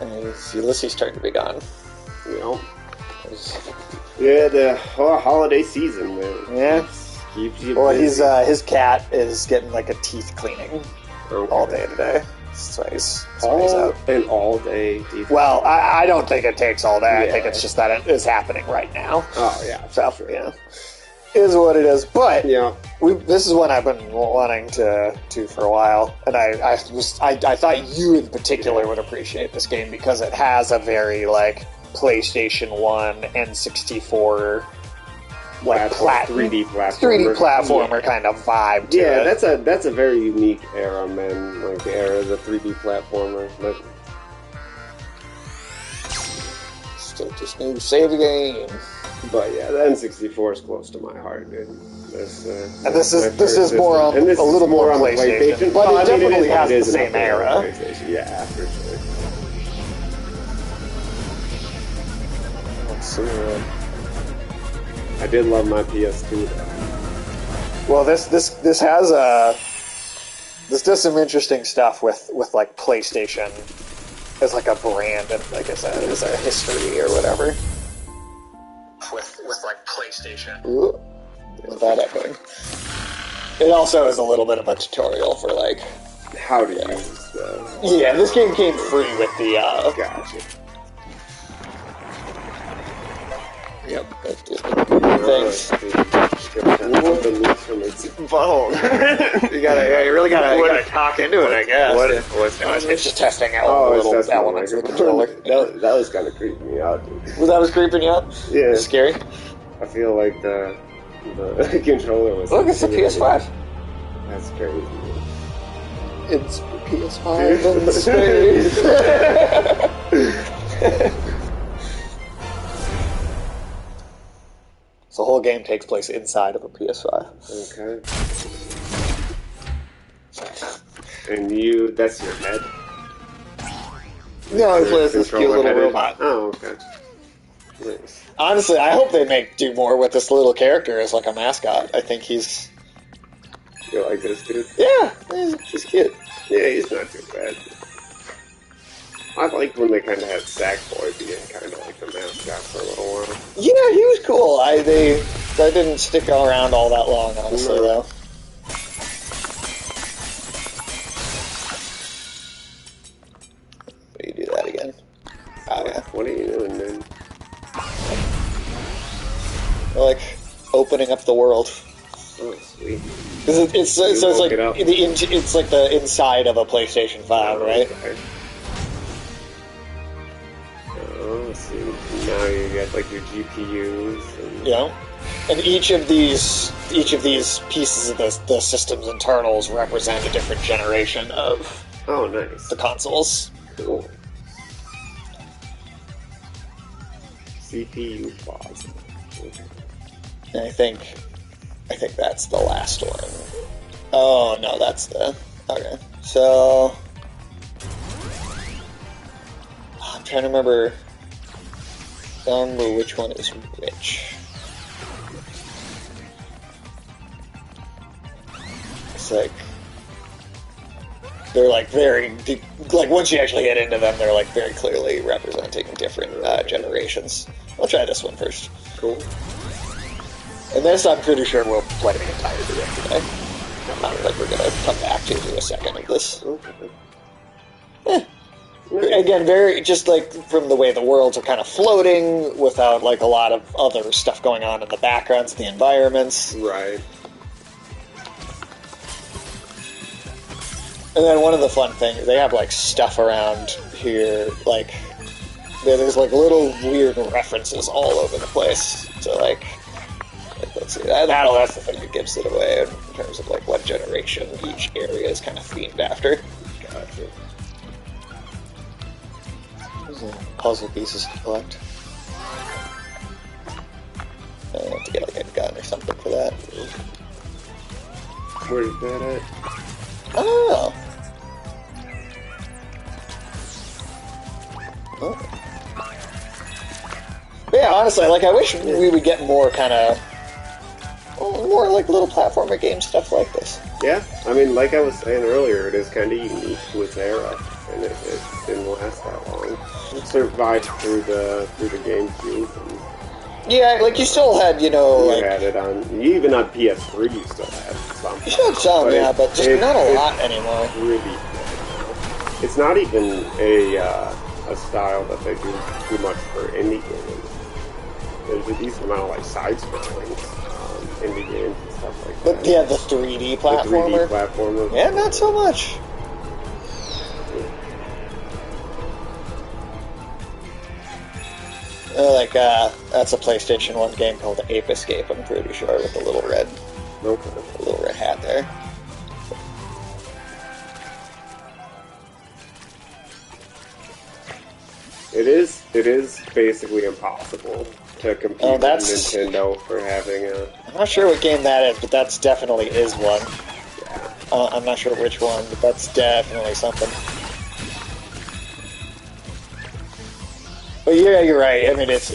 And Ulysses starting to be gone. You know. Yeah, the holiday season, man. Yeah. Keeps you well, busy. his cat is getting like a teeth cleaning all day today. That's why he's out. An all-day teeth Well, I don't think it takes all day. Yeah. I think it's just that it is happening right now. Oh, yeah. So, is what it is. But yeah. This is one I've been wanting to for a while, and I thought you in particular would appreciate this game because it has a very like PlayStation 1 N64 like 3D platformer kind of vibe to it. that's a very unique era, man. Like the era of the 3D platformer. But still just need to save the game. But yeah, the N64 is close to my heart, dude. And this is more on a little more on PlayStation, but it definitely has the same era. Yeah, for sure. Let's see. I did love my PS2 though. Well, this has this does some interesting stuff with like PlayStation as like a brand and like as a history or whatever. With like PlayStation. Ooh, with that echoing. It also is a little bit of a tutorial for like how to use. Yeah, this game came free with the. Gotcha. Yep. Thanks. You really gotta talk into it, I guess. It's just testing out little elements of the controller. That was kind of creeping me out, dude. Well, that was creeping you out? Yeah. It's scary? I feel like the controller was... Look, it's a PS5. That's crazy. It's PS5 in space. The whole game takes place inside of a PS5. Okay. And that's your head? No, it's this cute little robot. Oh, okay. Nice. Honestly, I hope they do more with this little character as like a mascot. I think he's... You like this dude? Yeah, he's cute. Yeah, he's not too bad. I liked when they kind of had Sackboy being kind of like the mascot for a little while. Yeah, he was cool. That didn't stick around all that long, honestly, though. You do that again. Oh, yeah. What are you doing, man? Like opening up the world. Oh, sweet. It's like it's like the inside of a PlayStation 5, right? Okay. So now you get like your GPUs. And each of these pieces of the system's internals represent a different generation of the consoles. Cool. CPU pause. Okay. And I think that's the last one. Oh no, that's okay. So I'm trying to remember. I don't remember which one is which. It's like they're like very like once you actually get into them, they're like very clearly representing different generations. I'll try this one first. Cool. And this, I'm pretty sure we'll play the entirety of today. I don't think we're gonna come back to do a second of this. Okay. Again, very just like from the way the worlds are kind of floating without like a lot of other stuff going on in the backgrounds of the environments. Right. And then one of the fun things, they have like stuff around here, like there's like little weird references all over the place. So like let's see, that's the thing that gives it away in terms of like what generation each area is kind of themed after. Gotcha. Puzzle pieces to collect. I have to get like a gun or something for that. Where's that at? Oh. But yeah, honestly, like I wish we would get more kind of more like little platformer game stuff like this. Yeah, I mean, like I was saying earlier, it is kind of unique to its era. and it didn't last that long. It survived through the GameCube. And yeah, like you still had, you had it on, even on PS3 you still had some. You still had some, but just not a lot anymore. Really good. It's not even a style that they do too much for indie games. There's a decent amount of side-scrolling indie games and stuff like that. But yeah, the 3D platformer. The 3D platformer. Yeah, not so much. That's a PlayStation 1 game called Ape Escape, I'm pretty sure, with the little red hat there. It is basically impossible to compete with Nintendo for having a... I'm not sure what game that is, but that's definitely is one. Yeah. I'm not sure which one, but that's definitely something. But yeah, you're right. I mean, it's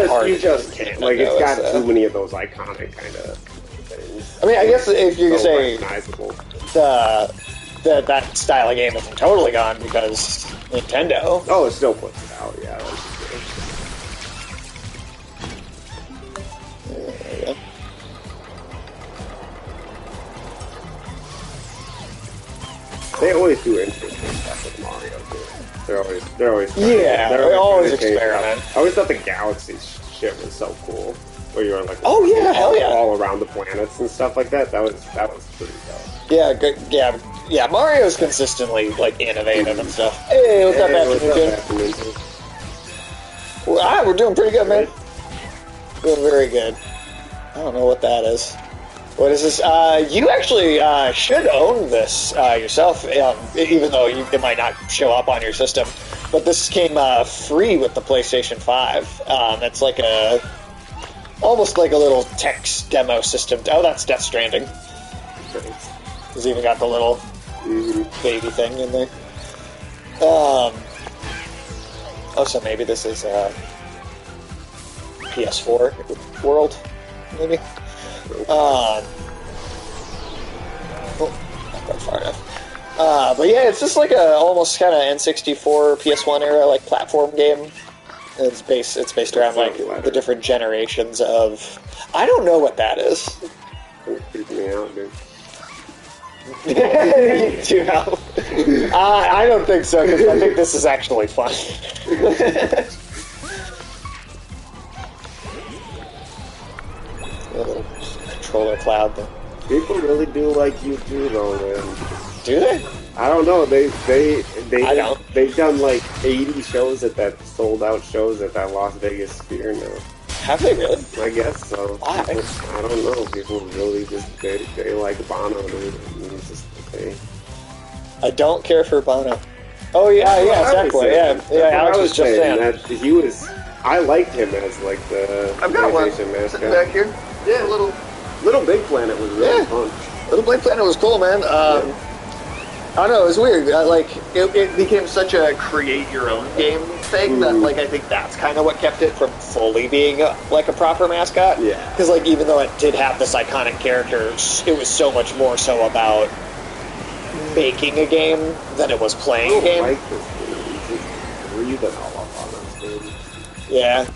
hard. You just can't. It's got too many of those iconic kind of things. I mean, I guess if you could say recognizable. That style of game isn't totally gone because Nintendo. Oh, it still puts it out, yeah. There you go. They always do interesting stuff with Mario too. They're always they always experiment. I always thought the Galaxy shit was so cool. Where you were hell yeah, all around the planets and stuff like that. That was pretty dope. Yeah, good. Yeah. Mario's consistently innovative and stuff. Hey, what's up, Afternoon? We're doing pretty good, man. Doing very good. I don't know what that is. What is this? You actually should own this yourself, even though it might not show up on your system. But this came free with the PlayStation 5. It's almost like a little text demo system. Oh, that's Death Stranding. It's even got the little baby thing in there. So maybe this is PS4 world, maybe. Not quite far enough. But yeah, it's just like a almost kind of N64 PS1 era platform game. It's based around the different generations of. I don't know what that is. Freak me out, dude. You do know. I don't think so, because I think this is actually fun. A little controller cloud thing. People really do like you too, though, man. Do they? I don't know. They've done 80 shows at sold out shows at that Las Vegas Sphere now. Have they really? I guess so. Why? I don't know. People really just they like Bono, dude. It's just okay. I don't care for Bono. Oh yeah, exactly. Yeah. Alex was just saying that he was. I liked him as the I've got one mascot. sitting back here. Yeah, Little Big Planet was really fun. Little Big Planet was cool, man. I don't know, it was weird. It became such a create-your-own game thing that, I think that's kind of what kept it from fully being a proper mascot. Yeah. Because, even though it did have this iconic character, it was so much more so about making a game than it was playing a game. I like this dude. He's just breathing all up on us, dude. Yeah.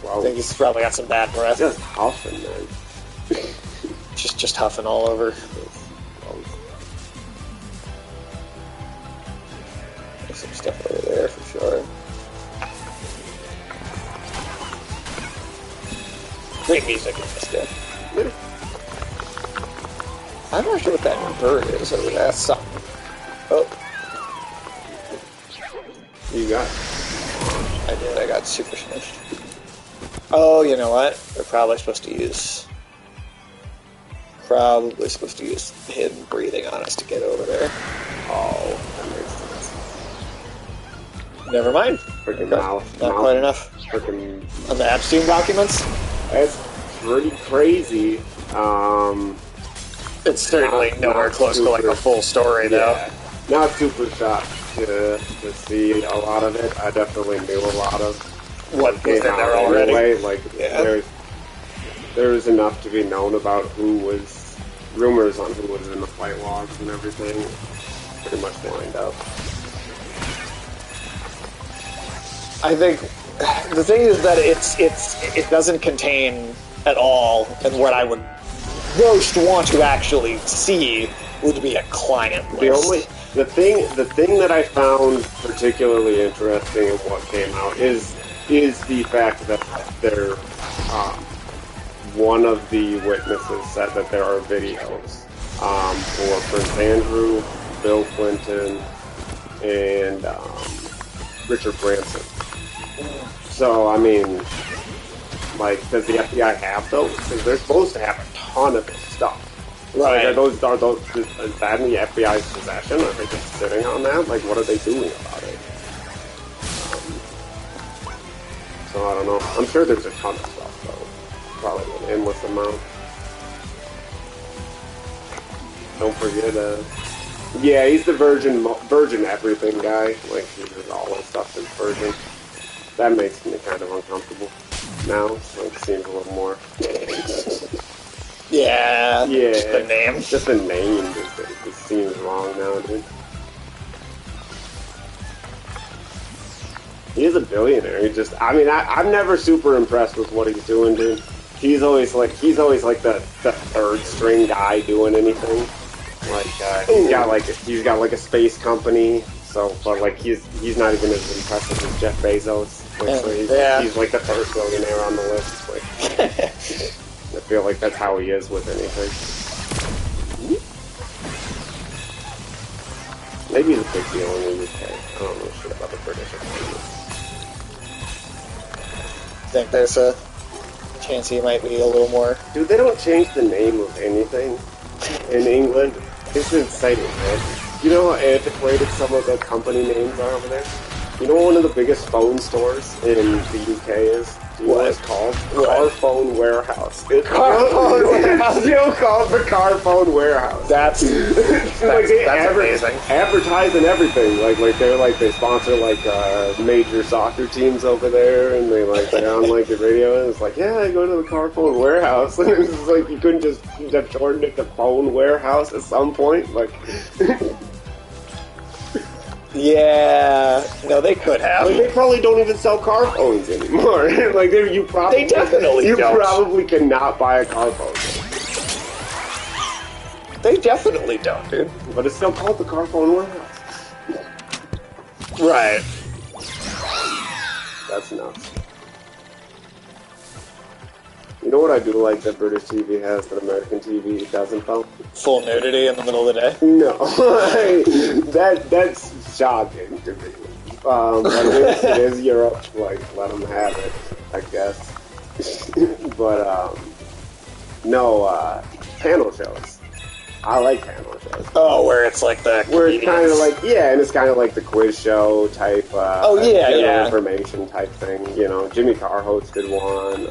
Wow. I think he's probably got some bad breath. Just huffing, man. just huffing all over. There's some stuff over there for sure. Great music in this game. I'm not sure what that bird is over there. That's something. Oh. You got it. I did. I got super smushed. Oh, you know what? We're probably supposed to use hidden breathing on us to get over there. Oh, that makes sense. Never mind. Freaking Not quite enough. Freaking on the Epstein documents. That's pretty crazy. It's certainly nowhere close to a full story, though. Not super shocked to see a lot of it. I definitely knew a lot of what was in there already. Anyway. There was enough to be known about rumors on who was in the flight logs and everything. Pretty much lined up. I think the thing is that it doesn't contain at all, and what I would most want to actually see would be a client list. The thing that I found particularly interesting in what came out is the fact that there, one of the witnesses said that there are videos for Prince Andrew, Bill Clinton, and Richard Branson. So, I mean, like, does the FBI have those? Because they're supposed to have a ton of this stuff. Right. Like, is that in the FBI's possession? Are they just sitting on that? Like, what are they doing about it? So, I don't know. I'm sure there's a ton of stuff, though. Probably an endless amount. Don't forget, yeah, he's the virgin everything guy. Like, he does all his stuff in Virgin. That makes me kind of uncomfortable now. Like, it seems a little more. Yeah. Just the name. Just the name just seems wrong now, dude. He is a billionaire. I'm never super impressed with what he's doing, dude. He's always like the third string guy doing anything. Like he's got like a space company. So, but like he's not even as impressive as Jeff Bezos. Like, so he's like the first billionaire on the list. Like, I feel like that's how he is with anything. Maybe it's a big deal in the UK. I don't know shit about the British economy. Think there's a chance he might be a little more. Dude, they don't change the name of anything in England. It's insane, man. You know how antiquated some of the company names are over there? You know what one of the biggest phone stores in the UK is? Do you know what it's called? Car Phone Warehouse. It's still called the Car Phone Warehouse. That's amazing. Advertise and everything. They sponsor major soccer teams over there, and they're on like the radio, and it's like, yeah, I go to the Car Phone Warehouse, and it's like you couldn't just have shortened it to Phone Warehouse at some point, like. Yeah, no, they could have. They probably don't even sell car phones anymore. You probably probably cannot buy a car phone. They definitely don't, dude. But it's still called the Car Phone Warehouse. Right. That's nuts. You know what I do like that British TV has that American TV doesn't, though? Full nudity in the middle of the day? No. That's shocking to me. But it is Europe, let them have it, I guess. But, no, panel shows. I like panel shows. Oh, where it's like the where it's kind of like, and it's kind of like the quiz show type, information type thing. You know, Jimmy Carr hosted one,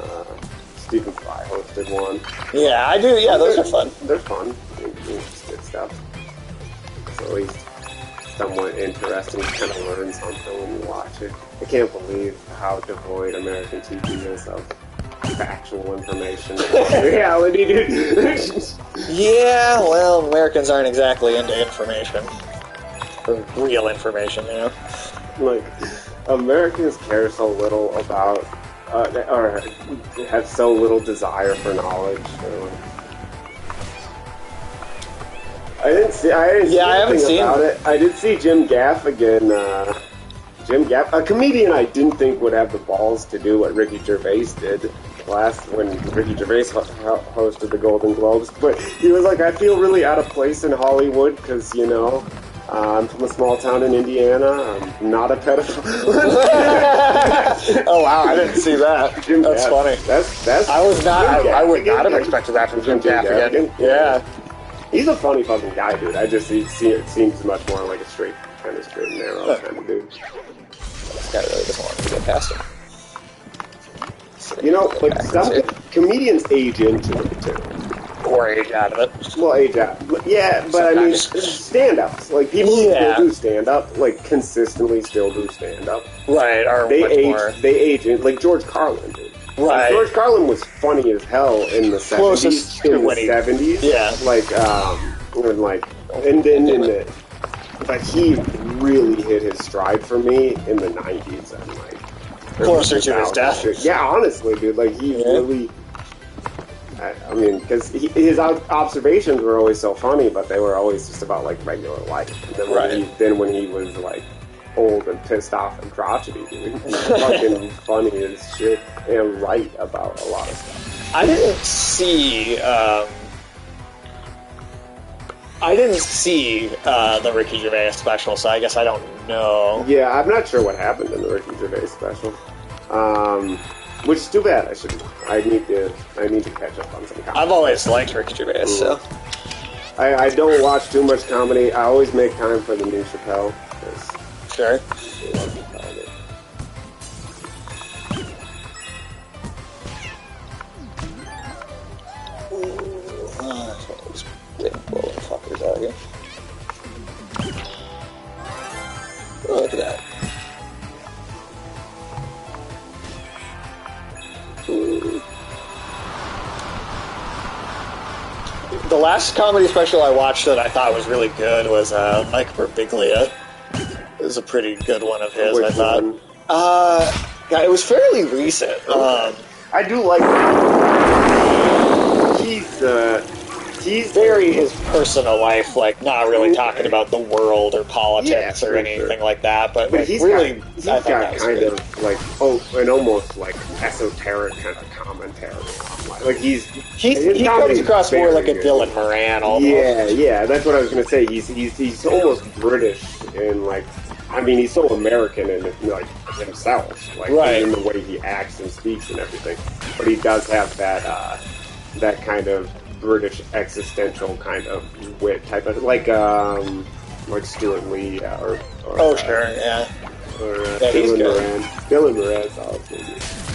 Stephen Fry hosted one. Yeah, I do. Yeah, those are fun. They're fun. It's good stuff. It's at least somewhat interesting to kind of learn something when you watch it. I can't believe how devoid American TV is of factual information. Reality, dude. Yeah, well, Americans aren't exactly into information. Or real information, you know? Like, Americans care so little about or have so little desire for knowledge. I haven't seen about it. I did see Jim Gaffigan. Jim Gaff, a comedian I didn't think would have the balls to do what Ricky Gervais did when Ricky Gervais hosted the Golden Globes. But he was like, I feel really out of place in Hollywood because, you know, I'm from a small town in Indiana. I'm not a pedophile. Oh wow, I didn't see that. That's funny. That's. I was not. I would not have expected that from Jim Gaffigan. Yeah, he's a funny fucking guy, dude. It seems much more like a straight and narrow kind of dude. This guy really doesn't want to get past him. You know, comedians age into it too. Or age out of it. Well, age out. Yeah, but sometimes. I mean, stand-ups. Like, people still do stand-up. Like, consistently still do stand-up. Right, or they age in. Like, George Carlin did. Right. Like, George Carlin was funny as hell in the 70s. Yeah. But he really hit his stride for me in the 90s. And, Closer to his death. Yeah, honestly, dude. Like, he really... I mean, because his observations were always so funny, but they were always just about, like, regular life. And then when he was, like, old and pissed off and crotchety, dude, he's fucking funny as shit and right about a lot of stuff. I didn't see the Ricky Gervais special, so I guess I don't know. Yeah, I'm not sure what happened in the Ricky Gervais special. Which is too bad. I need to catch up on some comedy. I've always liked Ricky Gervais, so I don't watch too much comedy. I always make time for the new Chappelle. Sure. Blowing fuckers out here. Oh, look at that. Ooh. The last comedy special I watched that I thought was really good was Mike Birbiglia. It was a pretty good one of his, I thought. Yeah, it was fairly recent. I do like he's very his personal life, like not really talking about the world or politics or anything like that, but like, he's really, he's got kind of like an almost like esoteric kind of commentary. Like he comes across more like a Dylan Moran almost. Yeah, that's what I was gonna say. He's almost British and like. I mean, he's so American in like himself, like in the way he acts and speaks and everything. But he does have that kind of British existential kind of wit type of like Stuart Lee or sure, yeah. Or Dylan Moran. Dylan Moran's awesome.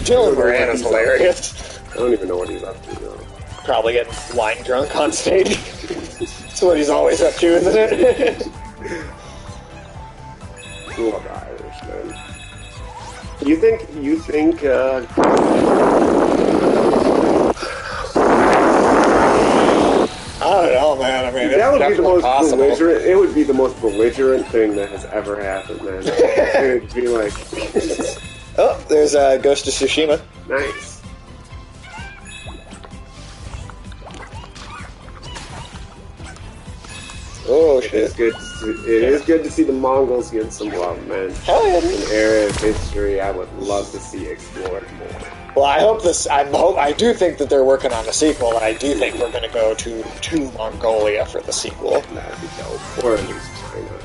Dylan Moran is hilarious. I don't even know what he's up to though. Probably getting wine drunk on stage. That's what he's always up to, isn't it? Love Irish, man. You think I don't know, man. I mean, that would be the most belligerent. It would be the most belligerent thing that has ever happened, man. It'd be like, oh, there's Ghost of Tsushima. Nice. Oh shit! It is good to see the Mongols get some love, man. Hell yeah! An area of history I would love to see explored more. Well, I do think that they're working on a sequel, and I do think we're going to go to Mongolia for the sequel. That'd be dope, or at least China.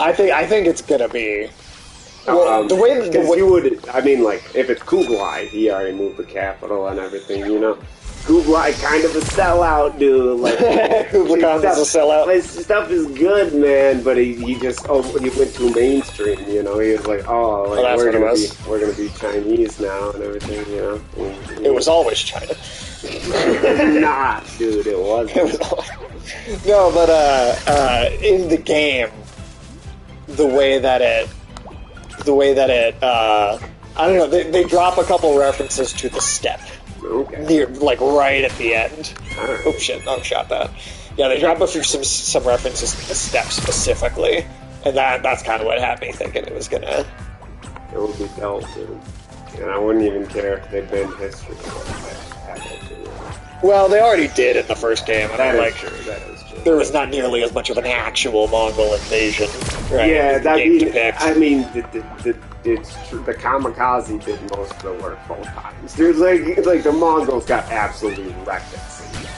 I think it's going to be. Well, the way you would, I mean, like if it's Kublai, he already moved the capital and everything, you know. Kublai kind of a sellout, dude. Like Kublai Khan's a sellout. His stuff is good, man, but he went too mainstream. You know, he was like, we're gonna be Chinese now and everything. You know, it was always China. Nah, dude, it wasn't. No, but in the game, the way that it, I don't know. They drop a couple references to the steppe. Okay. Near, like right at the end. Right. Oh shit! Oh, shot that. Yeah, they drop a few some references to the steppe specifically, and that's kind of what had me thinking it was gonna. It would be dope, dude. And I wouldn't even care if they bend history. Well, they already did in the first game, and that is true. There was not nearly as much of an actual Mongol invasion. Right? Yeah, I mean, it's true. The kamikaze did most of the work both times. Dude, like the Mongols got absolutely wrecked at sea.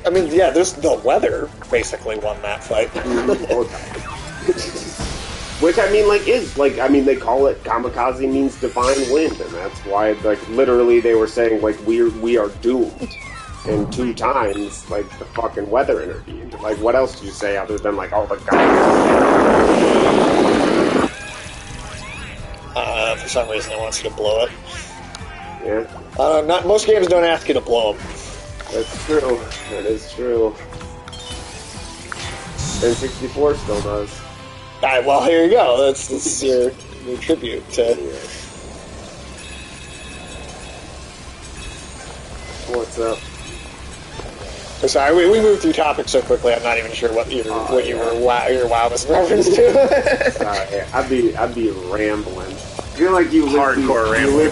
I mean, yeah, the weather basically won that fight. Both times. Which they call it kamikaze means divine wind, and that's why literally they were saying we are doomed. And 2 times, the fucking weather intervened. What else do you say other than, the guys? For some reason, it wants you to blow it. Yeah. Not most games don't ask you to blow them. That's true. That is true. N64 still does. Well, here you go. That's your tribute to. Yeah. What's up? Sorry, we moved through topics so quickly. I'm not even sure what your WoW was in reference to. Sorry, I'd be rambling. feel like Hardcore rambling.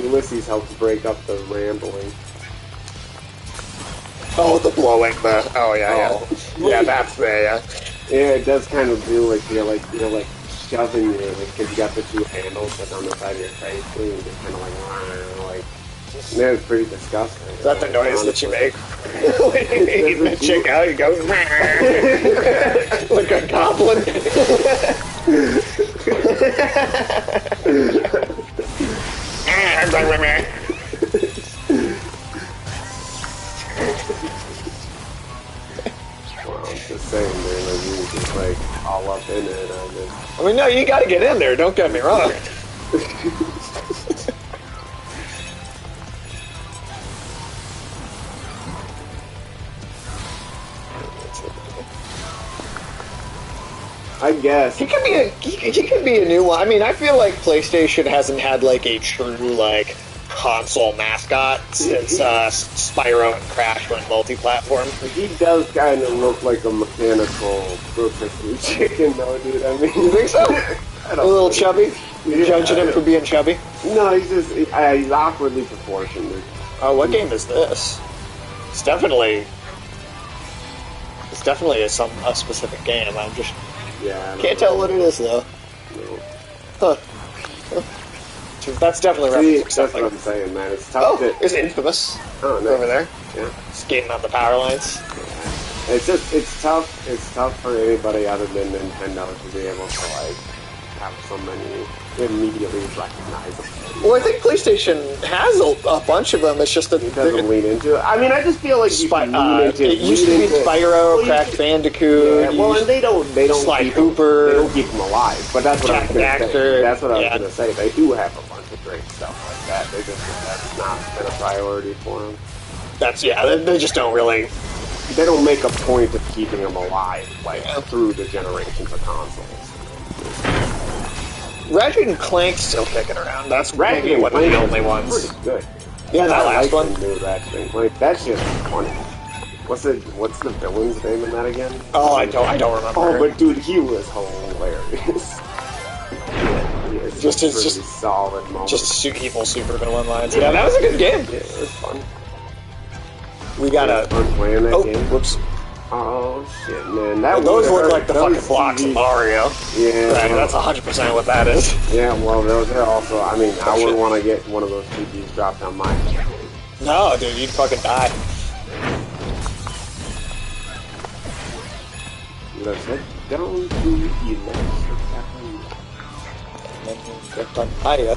Ulysses helps break up the rambling. Oh, the blowing, yeah. Yeah, that's the, Yeah, it does kind of feel like you're shoving you, because you got the two handles that's on the side of your face, and you just kind of like, yeah, it's pretty disgusting. Is that the noise that you make? When you eat the chick out, you go, like a goblin. Well, I'm just saying, man, like, you just like all up in it. I mean, no, you gotta get in there, don't get me wrong. I guess he could be a new one. I mean, I feel like PlayStation hasn't had like a true like console mascot since Spyro and Crash went multi-platform. He does kind of look like a mechanical rotisserie chicken, though, dude. I mean, you think so? A little chubby? You're judging him for being chubby? No, he's awkwardly proportioned. Oh, what game is this? It's definitely a specific game. I'm just can't tell what it is though. No. Huh. That's definitely referencing that's what I'm saying, man. It's tough. Oh, it's Infamous. Oh, nice. Over there. Yeah. Skating on the power lines. Yeah. It's tough. It's tough for anybody other than Nintendo to be able to like have so many immediately recognizable. Well, I think PlayStation has a bunch of them. It's just that it doesn't lean into it. I mean, I just feel like you should lean into it. Used to be Spyro, Crash Bandicoot. Yeah, well, and they don't Sly Cooper. They don't keep them alive. But that's what I was going to say. That's what I was going to say. They do have a bunch of great stuff like that. That's not been a priority for them. They just don't really. They don't make a point of keeping them alive through the generations of consoles. Ratchet and Clank's still kicking around. That's maybe one of the only ones. Pretty good. Yeah, that last one. Ratchet and Clank. That's just funny. What's the villain's name in that again? Oh, I don't remember. Oh, but dude, he was hilarious. Just solid moment. Just evil super villain lines. Yeah, that was a good game. Yeah, it was fun. We got fun playing that game. Whoops. Oh shit, man! Those look like the fucking blocks of Mario. Yeah, right, that's 100% what that is. Yeah, well, those are also. I mean, I wouldn't want to get one of those TVs dropped on my head. No, dude, you'd fucking die. Let's head down to Hiya.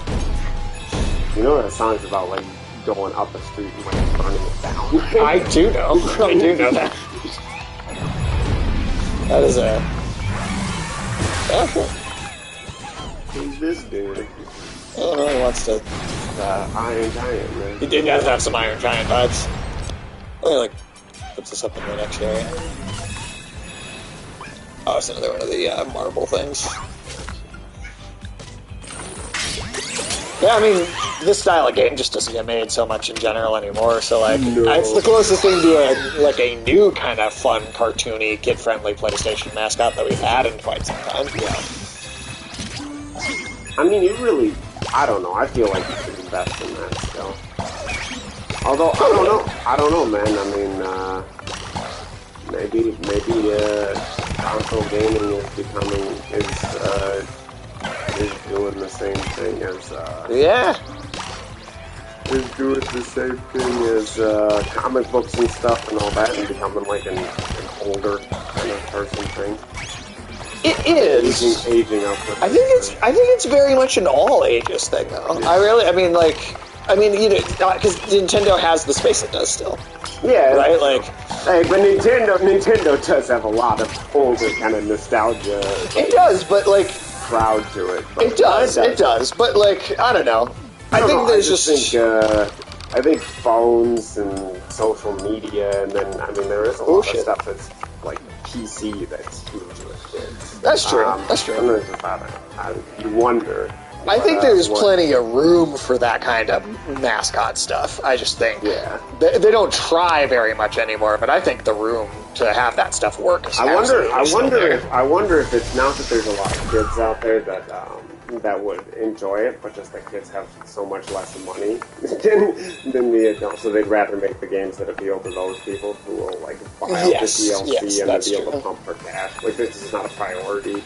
You know that song's about like going up a street and like burning it down. I do know. I do know that. That is a... Who's this dude? I don't know, he wants to... Iron Giant, man. He did have some Iron Giant vibes. Let me, like, put this up in the next area. Oh, it's another one of the marble things. Yeah, I mean, this style of game just doesn't get made so much in general anymore, so, like, it's the closest thing to a new kind of fun, cartoony, kid-friendly PlayStation mascot that we've had in quite some time. Yeah. I mean, you really, I don't know, I feel like you should invest in that still. Although, I don't know, man, I mean, maybe console gaming is doing the same thing as is doing the same thing as comic books and stuff and all that, and becoming like an older kind of person thing. It is aging up. I think it's very much an all ages thing though. Yeah. I mean, you know, because Nintendo has the space it does still. Yeah, right. Like, but Nintendo does have a lot of older kind of nostalgia. It does, but like. Crowd to it. It does, but like, I don't know. I think phones and social media, and then, I mean, there is a lot of stuff that's like PC that's huge with kids. That's true. That's true. And there's you wonder. I think there's plenty of room for that kind of mascot stuff. I just think they don't try very much anymore, but I think the room to have that stuff work is I wonder if it's not that there's a lot of kids out there that that would enjoy it, but just the kids have so much less money than the adults, so they'd rather make the games that appeal to those people who will like buy out the DLC and be able to pump for cash. Like this is not a priority.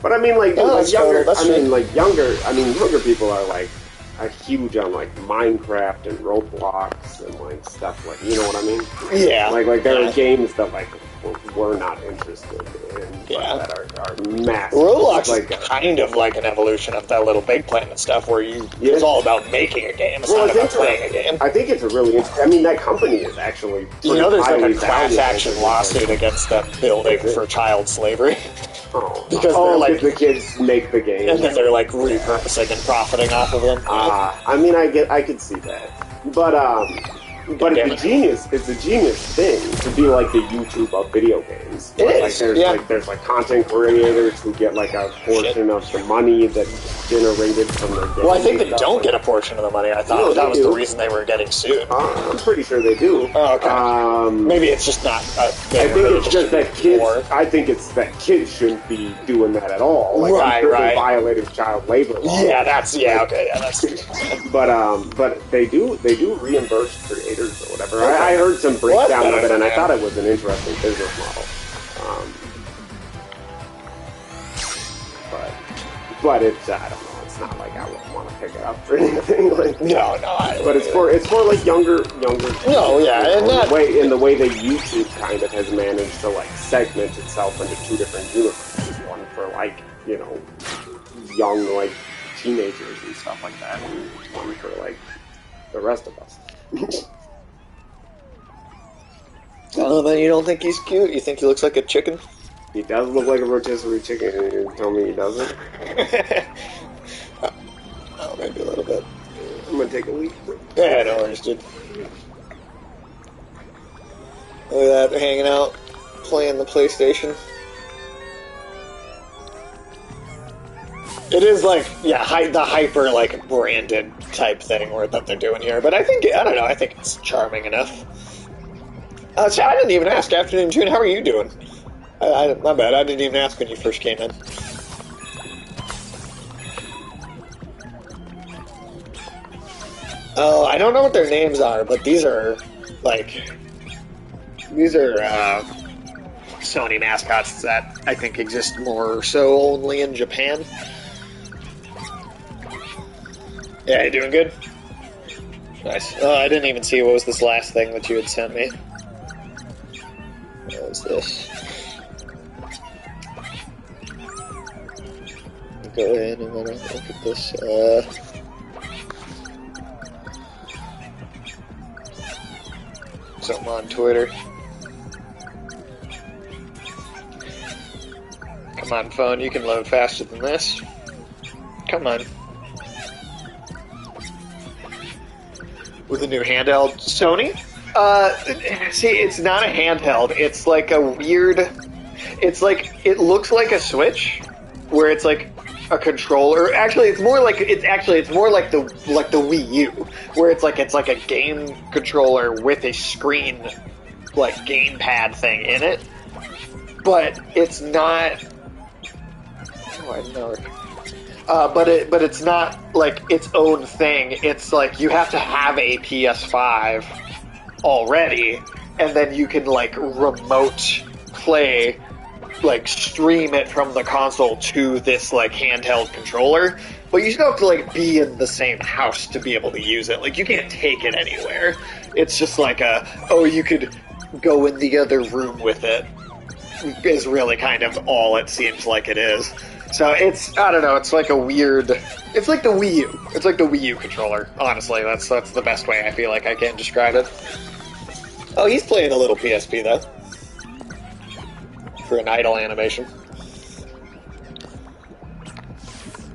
But I mean, like, younger people are huge on like Minecraft and Roblox and like stuff like, you know what I mean? Yeah. Like there are games that like we're not interested in, that are massive. Roblox is kind of like an evolution of that Little Big Planet stuff, where it's all about making a game. It's not about playing a game. I think it's a really interesting. I mean, that company is actually there's like a class action lawsuit against them building for child slavery. Because they're like the kids make the game, and then they're like repurposing and profiting off of them. I mean, I could see that, but it's a genius thing to be like the YouTube of video games. There's like content creators who get like a portion of the money that's generated from their game. Well, I think they don't get a portion of the money. I thought that was the reason they were getting sued. I'm pretty sure they do. Oh, okay. Maybe it's just not. I think it's just that kids. I think it's that kids shouldn't be doing that at all. Like, right. Violating child labor law. Yeah, that's But they do reimburse creators or whatever. Okay. I heard some breakdown of it, and I thought it was an interesting business model. But it's, I don't know, it's not like I would want to pick it up or anything. Like, but it's for like younger. No, yeah, in the way that YouTube kind of has managed to like segment itself into two different universes. One for like, you know, young like teenagers and stuff like that, and one for like the rest of us. Oh, then you don't think he's cute? You think he looks like a chicken? He does look like a rotisserie chicken, and you tell me he doesn't? Oh, maybe a little bit. I'm gonna take a leak. Yeah, no worries, dude. Look at that, they're hanging out, playing the PlayStation. It is like, the hyper, like, branded type thing that they're doing here, but I don't know, I think it's charming enough. So I didn't even ask, Afternoon June, how are you doing? My bad, I didn't even ask when you first came in. Oh, I don't know what their names are, but these are Sony mascots that I think exist more so only in Japan. Yeah, you doing good? Nice. Oh, I didn't even see what was this last thing that you had sent me. What was this? Go ahead and look at this. Something on Twitter. Come on, phone, you can load faster than this. Come on. With a new handheld Sony? See, it's not a handheld. It's like a weird... it looks like a Switch, where it's like a controller. Actually, it's more like the Wii U, where it's like a game controller with a screen, like gamepad thing in it. But it's not. Oh, I know. But it's not like its own thing. It's like you have to have a PS5 already, and then you can like remote play, like stream it from the console to this like handheld controller. But you still have to like be in the same house to be able to use it. Like you can't take it anywhere. It's just like you could go in the other room with it. Is really kind of all it seems like it is. So I don't know, it's like a weird, it's like the Wii U. It's like the Wii U controller, honestly. That's the best way I feel like I can describe it. Oh, he's playing a little PSP, though. For an idle animation.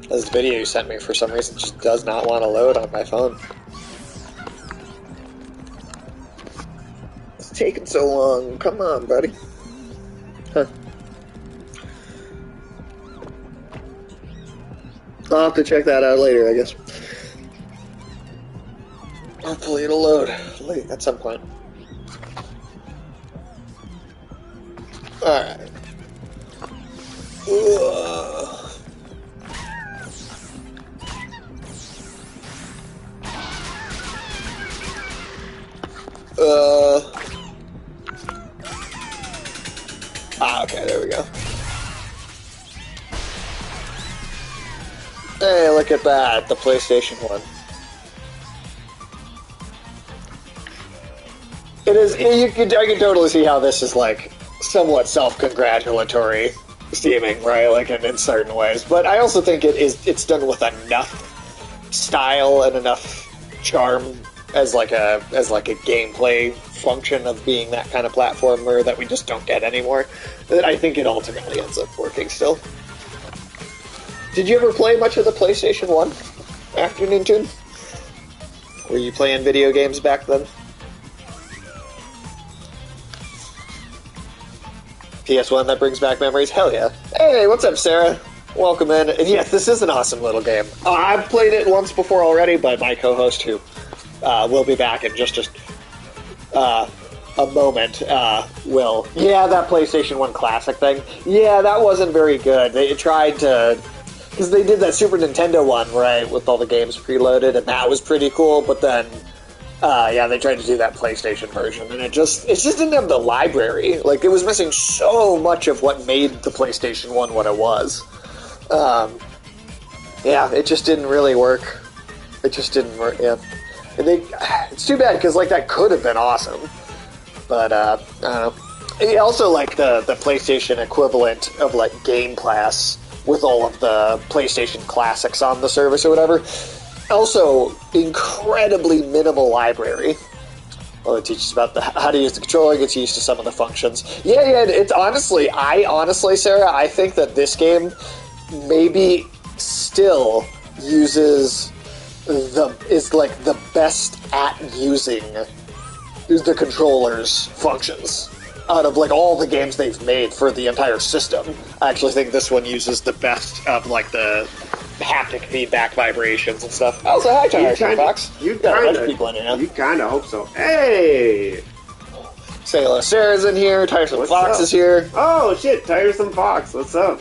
This video you sent me, for some reason, just does not want to load on my phone. It's taking so long. Come on, buddy. Huh. I'll have to check that out later, I guess. Hopefully it'll load late at some point. Alright. Okay, there we go. Hey, look at that, the PlayStation 1. It is, I can totally see how this is, like, somewhat self-congratulatory seeming, right, like, in certain ways. But I also think it's done with enough style and enough charm as like a gameplay function of being that kind of platformer that we just don't get anymore, that I think it ultimately ends up working still. Did you ever play much of the PlayStation 1 afternoon tune? Were you playing video games back then? PS1 that brings back memories? Hell yeah. Hey, what's up, Sarah? Welcome in. And yes, this is an awesome little game. I've played it once before already, but my co-host, who will be back in just a moment, will. Yeah, that PlayStation 1 Classic thing. Yeah, that wasn't very good. They tried to... Because they did that Super Nintendo one, right, with all the games preloaded, and that was pretty cool, but then... yeah, they tried to do that PlayStation version, and it just didn't have the library. Like, it was missing so much of what made the PlayStation 1 what it was. Yeah, it just didn't really work. It just didn't work, yeah. And it's too bad, because, like, that could have been awesome. But, I don't know. It also, like, the PlayStation equivalent of, like, Game Pass with all of the PlayStation classics on the service or whatever. Also, incredibly minimal library. Well, it teaches about how to use the controller, gets used to some of the functions. Yeah, it's honestly, Sarah, I think that this game maybe still is like the best at using the controller's functions out of like all the games they've made for the entire system. I actually think this one uses the best of like the haptic feedback vibrations and stuff. Also, hi, Tiresome Fox. You got a bunch of people in here now. You kind of hope so. Hey! Say hello. Sarah's in here. Tiresome Fox is here. Oh, shit. Tiresome Fox. What's up?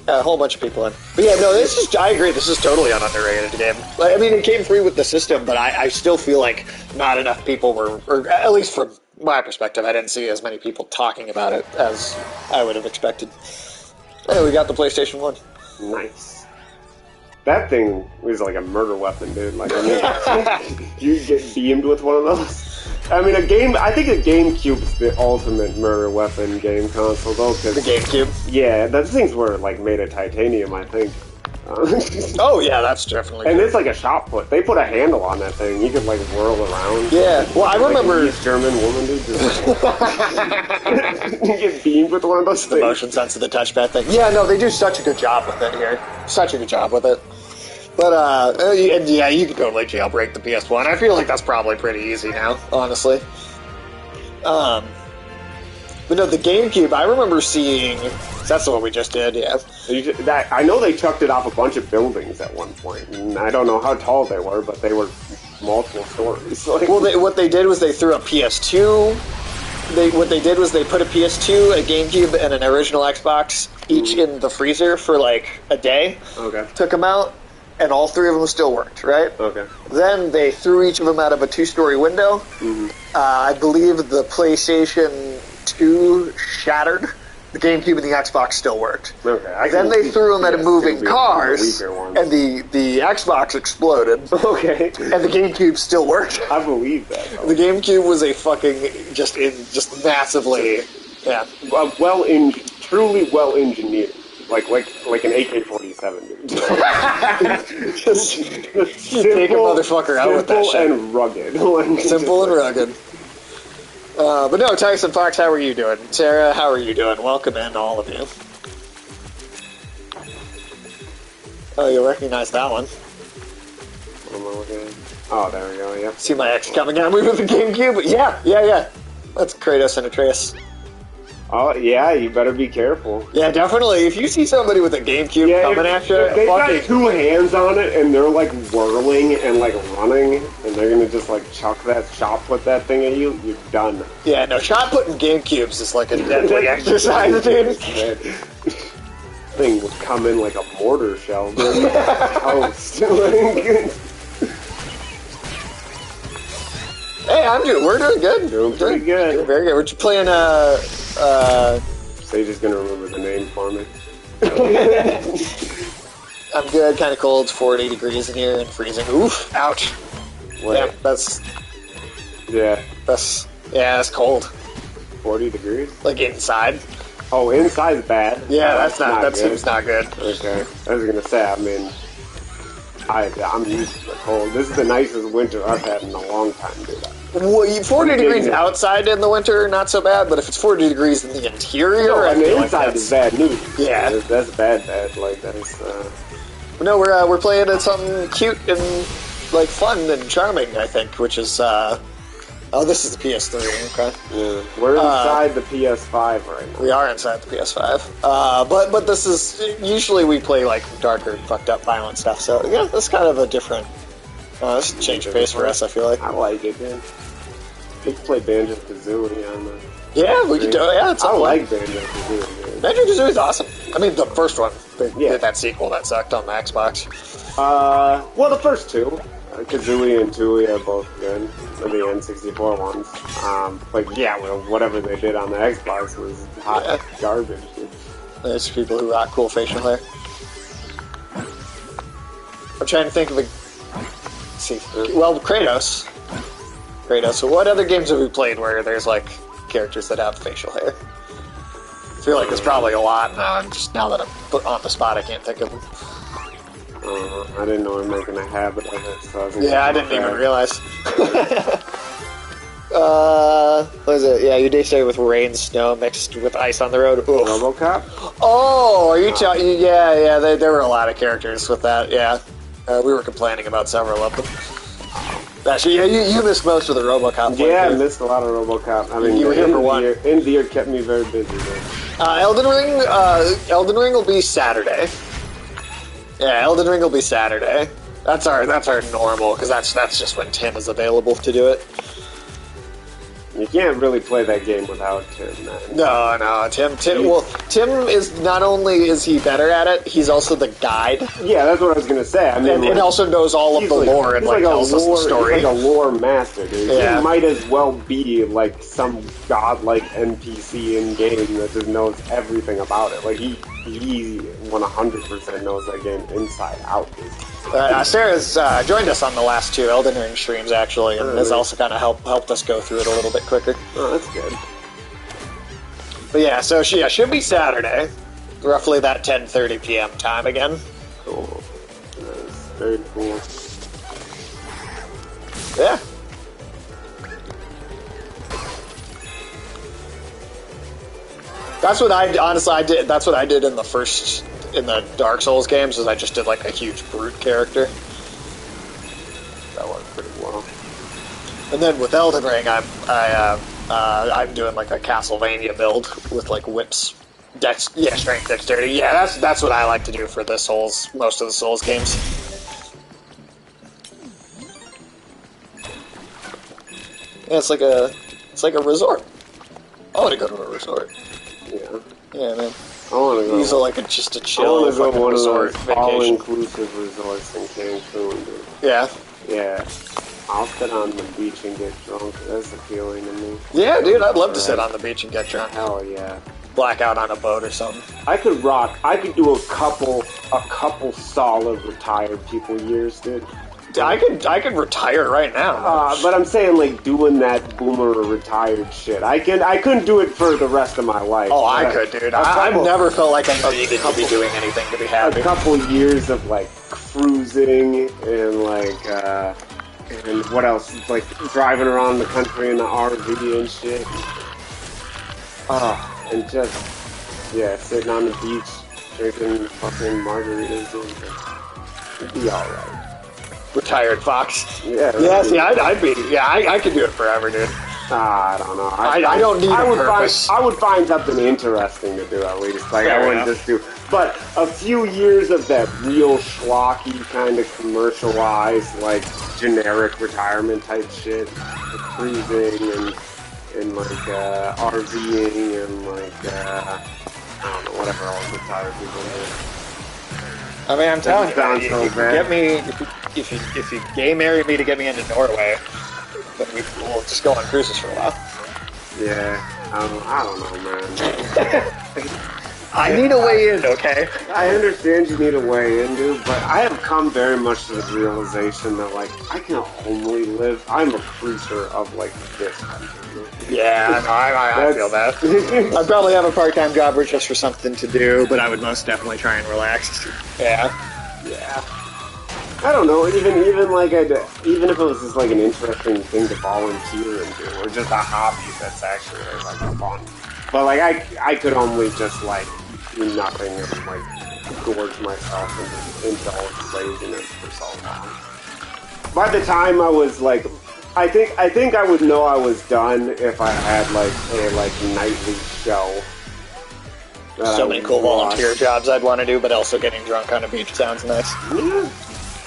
A whole bunch of people in. But yeah, no, I agree. This is totally an underrated game. I mean, it came free with the system, but I still feel like not enough people were, or at least from my perspective, I didn't see as many people talking about it as I would have expected. Hey, we got the PlayStation 1. Nice. That thing was like a murder weapon, dude. Like, I mean, you get beamed with one of those. I mean, I think a GameCube's the ultimate murder weapon game console, though. The GameCube? Yeah, those things were, like, made of titanium, I think. Oh, yeah, that's definitely And good. it's like a shot put. They put a handle on that thing. You could, like, whirl around. Yeah, well, I remember... Like a German woman, dude. You get beamed with one of those the things. motion sensitive touchpad thing. Yeah, no, they do such a good job with it here. Such a good job with it. But, and yeah, you could totally jailbreak the PS1. I feel like that's probably pretty easy now, honestly. But no, the GameCube, I remember seeing... That's the one we just did, yeah. I know they chucked it off a bunch of buildings at one point, and I don't know how tall they were, but they were multiple stories. Like, well, what they did was they threw a PS2... What they did was they put a PS2, a GameCube, and an original Xbox each in the freezer for, like, a day. Okay. Took them out, and all three of them still worked, right? Okay. Then they threw each of them out of a two-story window. Mm-hmm. I believe the PlayStation 2 shattered. The GameCube and the Xbox still worked. Okay. Then they threw them at moving cars, and the Xbox exploded. Okay. And the GameCube still worked. I believe that. Though. The GameCube was a fucking just massively, yeah. Truly well engineered. Like an AK-47, dude. just take a motherfucker out with that shit. Simple and rugged. Simple and rugged. But no, Tyson Fox, how are you doing? Sarah, how are you doing? Welcome in, all of you. Oh, you'll recognize that one. What am I looking at? Oh, there we go, yep. See my ex coming at me with the GameCube? Yeah. That's Kratos and Atreus. Oh, yeah, you better be careful. Yeah, definitely. If you see somebody with a GameCube coming after you, they've got two hands on it, and they're, like, whirling and, like, running, and they're gonna just, like, shot put that thing at you, you're done. Yeah, no, shot putting GameCubes is like a deadly exercise, dude. Thing would come in like a mortar shell, dude. Hey, We're doing good. Doing pretty good. Doing very good. We're just playing. Sage is gonna remember the name for me. I'm good. Kind of cold. It's 40 degrees in here and freezing. Oof! Ouch. Wait. Yeah, that's cold. 40 degrees. Like inside. Oh, inside's bad. Yeah, Oh, that good. seems not good. Okay, I was gonna say. I mean, I'm used to the cold. This is the nicest winter I've had in a long time, dude. Well, 40 degrees outside in the winter, not so bad, but if it's 40 degrees in the interior, no, I the feel inside like is bad news. Yeah, that's bad. Like that's. No, we're playing at something cute and like fun and charming, I think, which is this is the PS3. Okay. Yeah, we're inside the PS5 right now. We are inside the PS5, but this is usually we play like darker, fucked up, violent stuff. So yeah, that's kind of a different change of pace for us. I feel like I like it, man. We can play Banjo-Kazooie on the. Yeah, we can do it. Yeah, I like Banjo-Kazooie. Banjo-Kazooie is awesome. I mean, the first one. They did that sequel that sucked on the Xbox. Well, the first two, Kazooie and Tooie are both good. The N64 ones. But yeah, well, whatever they did on the Xbox was hot garbage. There's people who rock cool facial hair. I'm trying to think of a. Let's see. Well, Kratos. So what other games have we played where there's like characters that have facial hair? I feel like there's probably a lot. Now that I'm put on the spot, I can't think of them. I didn't know we were making a habit of it, so I didn't even realize. What is it? Yeah, your day started with rain, snow mixed with ice on the road. Oof. RoboCop? Oh, are you talking? Yeah. There were a lot of characters with that. Yeah, we were complaining about several of them. Actually, yeah, you missed most of the RoboCop. Yeah, I missed a lot of RoboCop. I mean, you were here for one. Indie kept me very busy. Elden Ring will be Saturday. Yeah, Elden Ring will be Saturday. That's our normal, because that's just when Tim is available to do it. You can't really play that game without Tim, man. No, Tim. Well, Tim is not only is he better at it, he's also the guide. Yeah, that's what I was gonna say. I mean, and also knows all of the lore and tells us the story. He's like a lore master, dude. Yeah. He might as well be like some godlike NPC in game that just knows everything about it. Like he 100% knows that game inside out. Sarah's joined us on the last two Elden Ring streams, actually, and has also kind of helped us go through it a little bit quicker. Oh, that's good. But yeah, so should be Saturday, roughly that 10:30 p.m. time again. Cool. That's very cool. Yeah. That's what I did. That's what I did in the Dark Souls games. Is I just did like a huge brute character. That worked pretty well. And then with Elden Ring, I'm doing like a Castlevania build with like whips, strength, dexterity. Yeah, that's what I like to do for the Souls. Most of the Souls games. Yeah, it's like a resort. I want to go to a resort. Yeah, man. I want to go. These are like just a chill. I want to go one resort of those vacation. all-inclusive resorts in Cancun, dude. Yeah. Yeah. I'll sit on the beach and get drunk. That's appealing to me. Yeah, dude, I'd love to sit on the beach and get drunk. Hell yeah. Black out on a boat or something. I could do a couple solid retired people years, dude. I could retire right now. But I'm saying like doing that boomer retired shit. I couldn't do it for the rest of my life. Oh, I could, dude. I've never felt like I needed to be doing anything to be happy. A couple years of like cruising and like and what else? Like driving around the country in the RV and shit. And just sitting on the beach drinking fucking margaritas. It'd be alright. Retired fox. Yeah. See, I'd be. Yeah, I could do it forever, dude. I don't know. I don't need a purpose. I would find something interesting to do at least. Like Fair I wouldn't enough. just do. But a few years of that real schlocky kind of commercialized, like generic retirement type shit, like cruising and like RVing and like I don't know, whatever else retired people do. I mean, I'm telling you, Sounds if so you bad. get me, if you gay marry me to get me into Norway, But we'll just go on cruises for a while. Yeah, I don't know, man. I need a way in, okay? I understand you need a way in, dude, but I have come very much to the realization that, like, I can only live... I'm a creature of, like, this country. Yeah, no, I feel that. I'd probably have a part-time job just for something to do, but I would most definitely try and relax. Yeah. Yeah. I don't know, even like, even if it was just, like, an interesting thing to volunteer and do, or just a hobby that's actually, like, fun. But, like, I could only just, like, do nothing and, like, gorge myself and just indulge laziness for so long. By the time I was, like, I think I would know I was done if I had, like, a, like, nightly show. So many cool volunteer jobs I'd want to do, but also getting drunk on a beach sounds nice. Yeah.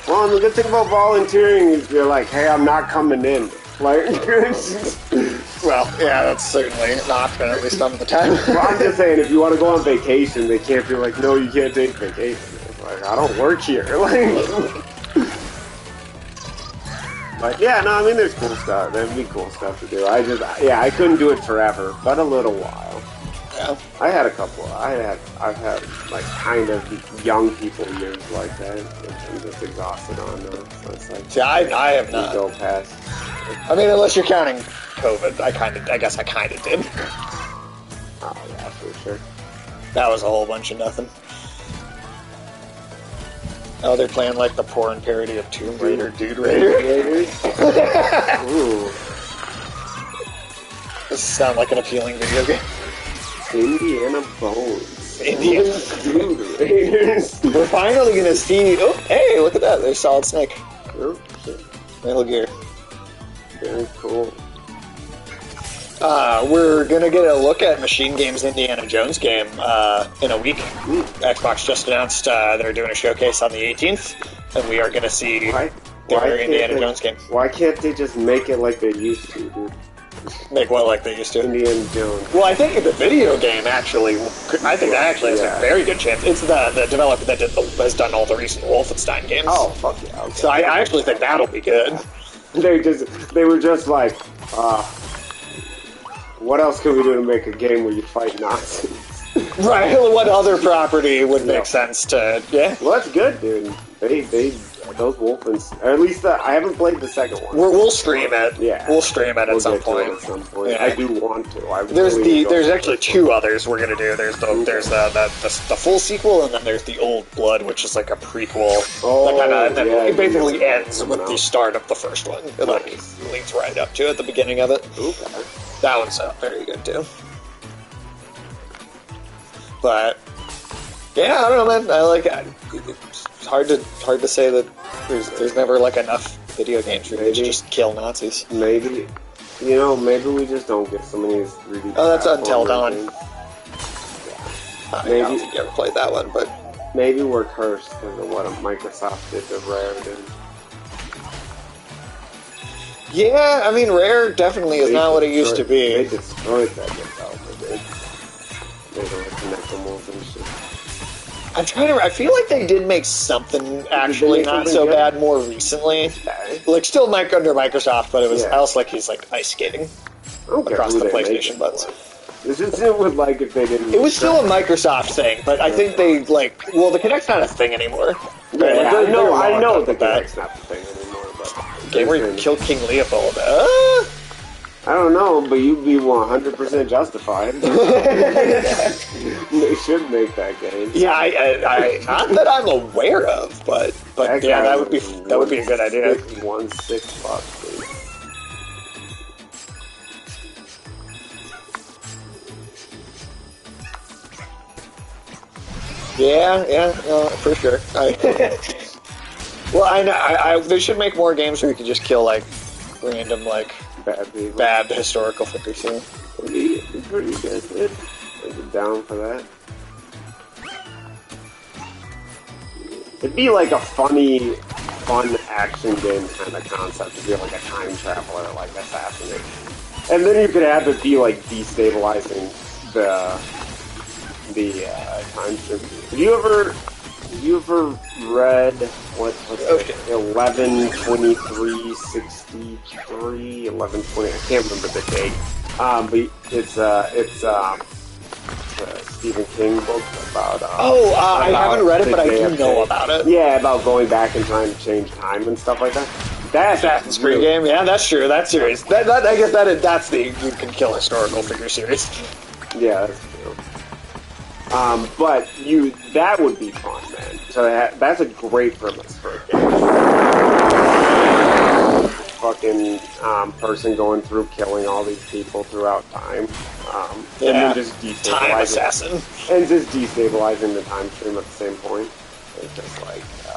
Well, and the good thing about volunteering is you're like, hey, I'm not coming in. Like, well, yeah, that's certainly an option, at least some of the time. Well, I'm just saying, if you want to go on vacation, they can't be like, no, you can't take vacation. It's like, I don't work here. Like, but yeah, no, I mean, there's cool stuff. There'd be cool stuff to do. I couldn't do it forever, but a little while. Yeah. I've had like kind of young people years like that. I'm just exhausted on those. So it's like, see, I have not. Go past. I mean, unless you're counting COVID, I guess I kind of did. Oh yeah, for sure. That was a whole bunch of nothing. Oh, they're playing like the porn parody of Tomb Raider, Dude Raider. Ooh. Does sound like an appealing video game. Indiana Bones. Indiana Dude Raiders. We're finally gonna see. Oh, hey, look at that! There's Solid Snake. Oh, shit. Metal Gear. Very cool. We're gonna get a look at Machine Games' Indiana Jones game in a week. Xbox just announced they're doing a showcase on the 18th, and we are gonna see their Indiana Jones game. Why can't they just make it like they used to, dude? Make what like they used to? Indiana Jones. Well, I think the video game actually, I think that actually has a very good chance. It's the developer that has done all the recent Wolfenstein games. Oh, fuck yeah. Okay. So I actually think that'll be good. They were just like, what else can we do to make a game where you fight Nazis? Right, what other property would make sense to, yeah? Well, that's good, dude. Those Wolfens, or at least I haven't played the second one. We'll stream it. Yeah. We'll stream it at some point. Yeah. I do want to. There's actually two others we're gonna do. There's the full sequel, and then there's the Old Blood, which is like a prequel. It basically ends with the start of the first one. It leads right up to it, the beginning of it. Okay. That one's very good too. But yeah, I don't know, man. I like it. It's hard to say that there's never like enough video games for you to just kill Nazis. Maybe we just don't get so many 3D. Oh, that's Until Dawn. Yeah. I don't think you ever played that one, but maybe we're cursed because of what Microsoft did to Rare. yeah, I mean, Rare definitely is not what it used to be. They destroyed that developer, dude. They don't connect them all and shit. I feel like they did make something actually not so bad more recently. Like, still under Microsoft, but it was else like he's like ice skating across the PlayStation buttons. It would like if they didn't. It was still a Microsoft thing, but I think they the Kinect's not a thing anymore. Yeah, I know the Kinect's not the thing anymore. But game where you kill King Leopold. I don't know, but you'd be 100% justified. They should make that game. Yeah, I not that I'm aware of, but yeah, that would be a good idea. $16, please. Yeah, for sure. Well, I know they should make more games where you can just kill like random bad historical figures. Yeah. It'd be pretty good, dude. I'd be down for that. It'd be like a fun action game kind of concept to be like a time traveler, like assassination. And then you could have it be like destabilizing the time stream. Have you ever You ever read what's it? 11/23/63, 11/20. I can't remember the date. But it's a Stephen King book about. I haven't read it, but I do know about it. Yeah, about going back and trying to change time and stuff like that. That's Assassin's Creed game. Yeah, that's true. That series. I guess that's the you can kill historical figure series. Yeah, that's true. But that would be fun, man. So that's a great premise for a game. Fucking person going through killing all these people throughout time, and then just destabilizing time assassin, and just destabilizing the time stream at the same point. It's just like I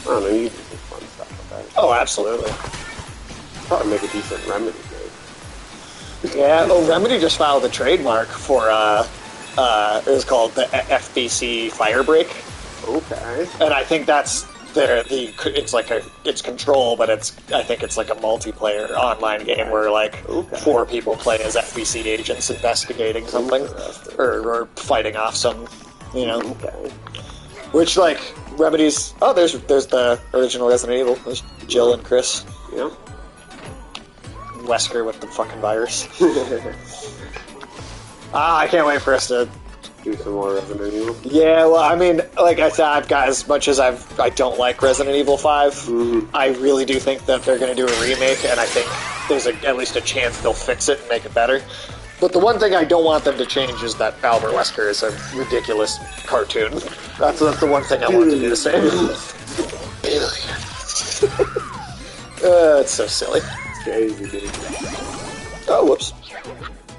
don't know, you can do some fun stuff with that. Oh, absolutely. Probably make a decent Remedy game. Yeah. Oh, Remedy just filed a trademark for it was called the FBC Firebreak. Okay. And I think that's it's Control, but I think it's like a multiplayer online game where like 4 people play as FBC agents investigating something or fighting off some, Okay. Which like Remedy's. Oh, there's the original Resident Evil. There's Jill and Chris. Yeah. Wesker with the fucking virus. I can't wait for us to do some more Resident Evil. Yeah, well, I mean, like I said, I've got as much as I don't like Resident Evil 5. I really do think that they're going to do a remake, and I think there's at least a chance they'll fix it and make it better. But the one thing I don't want them to change is that Albert Wesker is a ridiculous cartoon. That's the one thing I want to do the same. It's so silly. It's crazy, dude. Oh, whoops.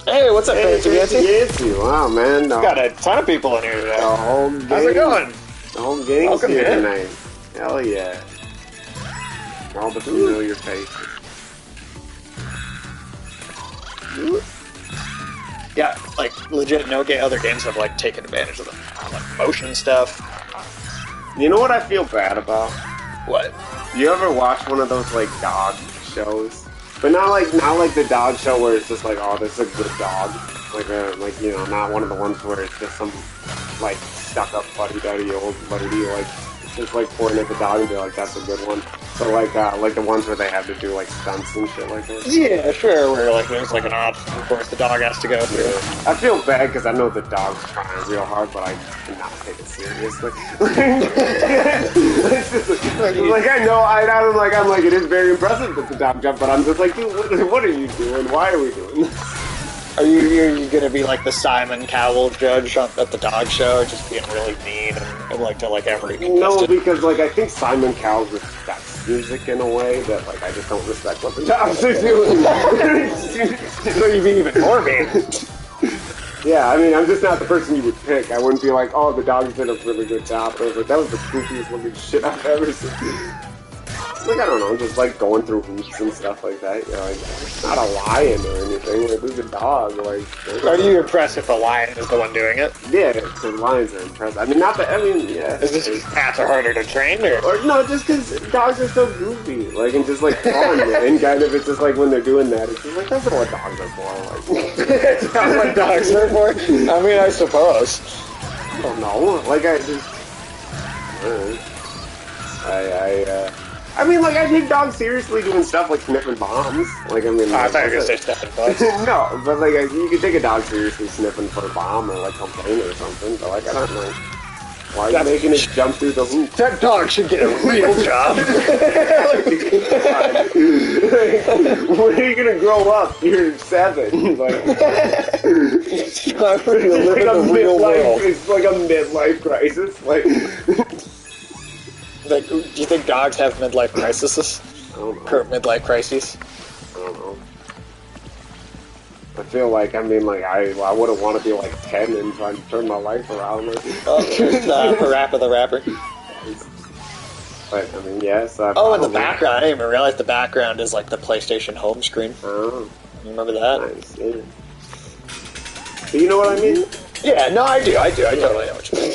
Hey, what's up, Fancy Nancy? Wow, man. Got a ton of people in here today. The whole gang. How's it going? The whole gang's Welcome here in. tonight. Hell yeah. All the familiar faces. Yeah, like legit. No other games have like taken advantage of the like motion stuff. You know what I feel bad about? What? You ever watch one of those like dog shows? But not like the dog show where it's just like, oh, this is a good dog. Not one of the ones where it's just some like stuck up fuddy-duddy old lady like just like pointing at the dog and be like, that's a good one. So like the ones where they have to do like stunts and shit like that. Yeah, sure. Where like there's like an obstacle course the dog has to go through. Yeah. I feel bad because I know the dog's trying real hard, but I cannot take it seriously. Like I know, I'm like it is very impressive that the dog jumped, but I'm just like, dude, what are you doing? Why are we doing this? Are you gonna be like the Simon Cowell judge at the dog show, just being really mean and like to like every contestant? No, because like I think Simon Cowell respects music in a way that like I just don't respect what the dogs are doing. So you'd be even more mean. Yeah, I mean, I'm just not the person you would pick. I wouldn't be like, oh, the dogs did a really good job. But I was like, that was the goofiest looking shit I've ever seen. Like, I don't know, just like going through hoops and stuff like that. You know, like, it's not a lion or anything. Like, this is a dog. Like, are you impressed if a lion is the one doing it? Yeah, because lions are impressive. I mean, yeah. Is this because cats are harder to train, or no, just because dogs are so goofy, like, and just like fun, and kind of it's just like when they're doing that, it's just like that's not what dogs are for. Like, it's not what dogs are for. I mean, I suppose. I don't know. Like, I mean, like, I take dogs seriously doing stuff like sniffing bombs. Like, I mean, I thought you were going to say sniffing bugs. No, but like, you can take a dog seriously sniffing for a bomb or like complain or something. But like, I don't know. Why are you making it jump through the hoop? That dog should get a real job. When are you gonna grow up? You're 7. Like, it's like a midlife. It's like a midlife crisis. Like, do you think dogs have midlife crises? I don't know. Midlife crises? I don't know. I feel like, I mean, like, I wouldn't want to be like 10 and trying to turn my life around. Like, Parappa the Rapper. But, I mean, yes. Oh, and the background. I didn't even realize the background is like the PlayStation home screen. Oh. You remember that? Nice, yeah. Do you know what I mean? Yeah, no, I do. I totally know what you mean.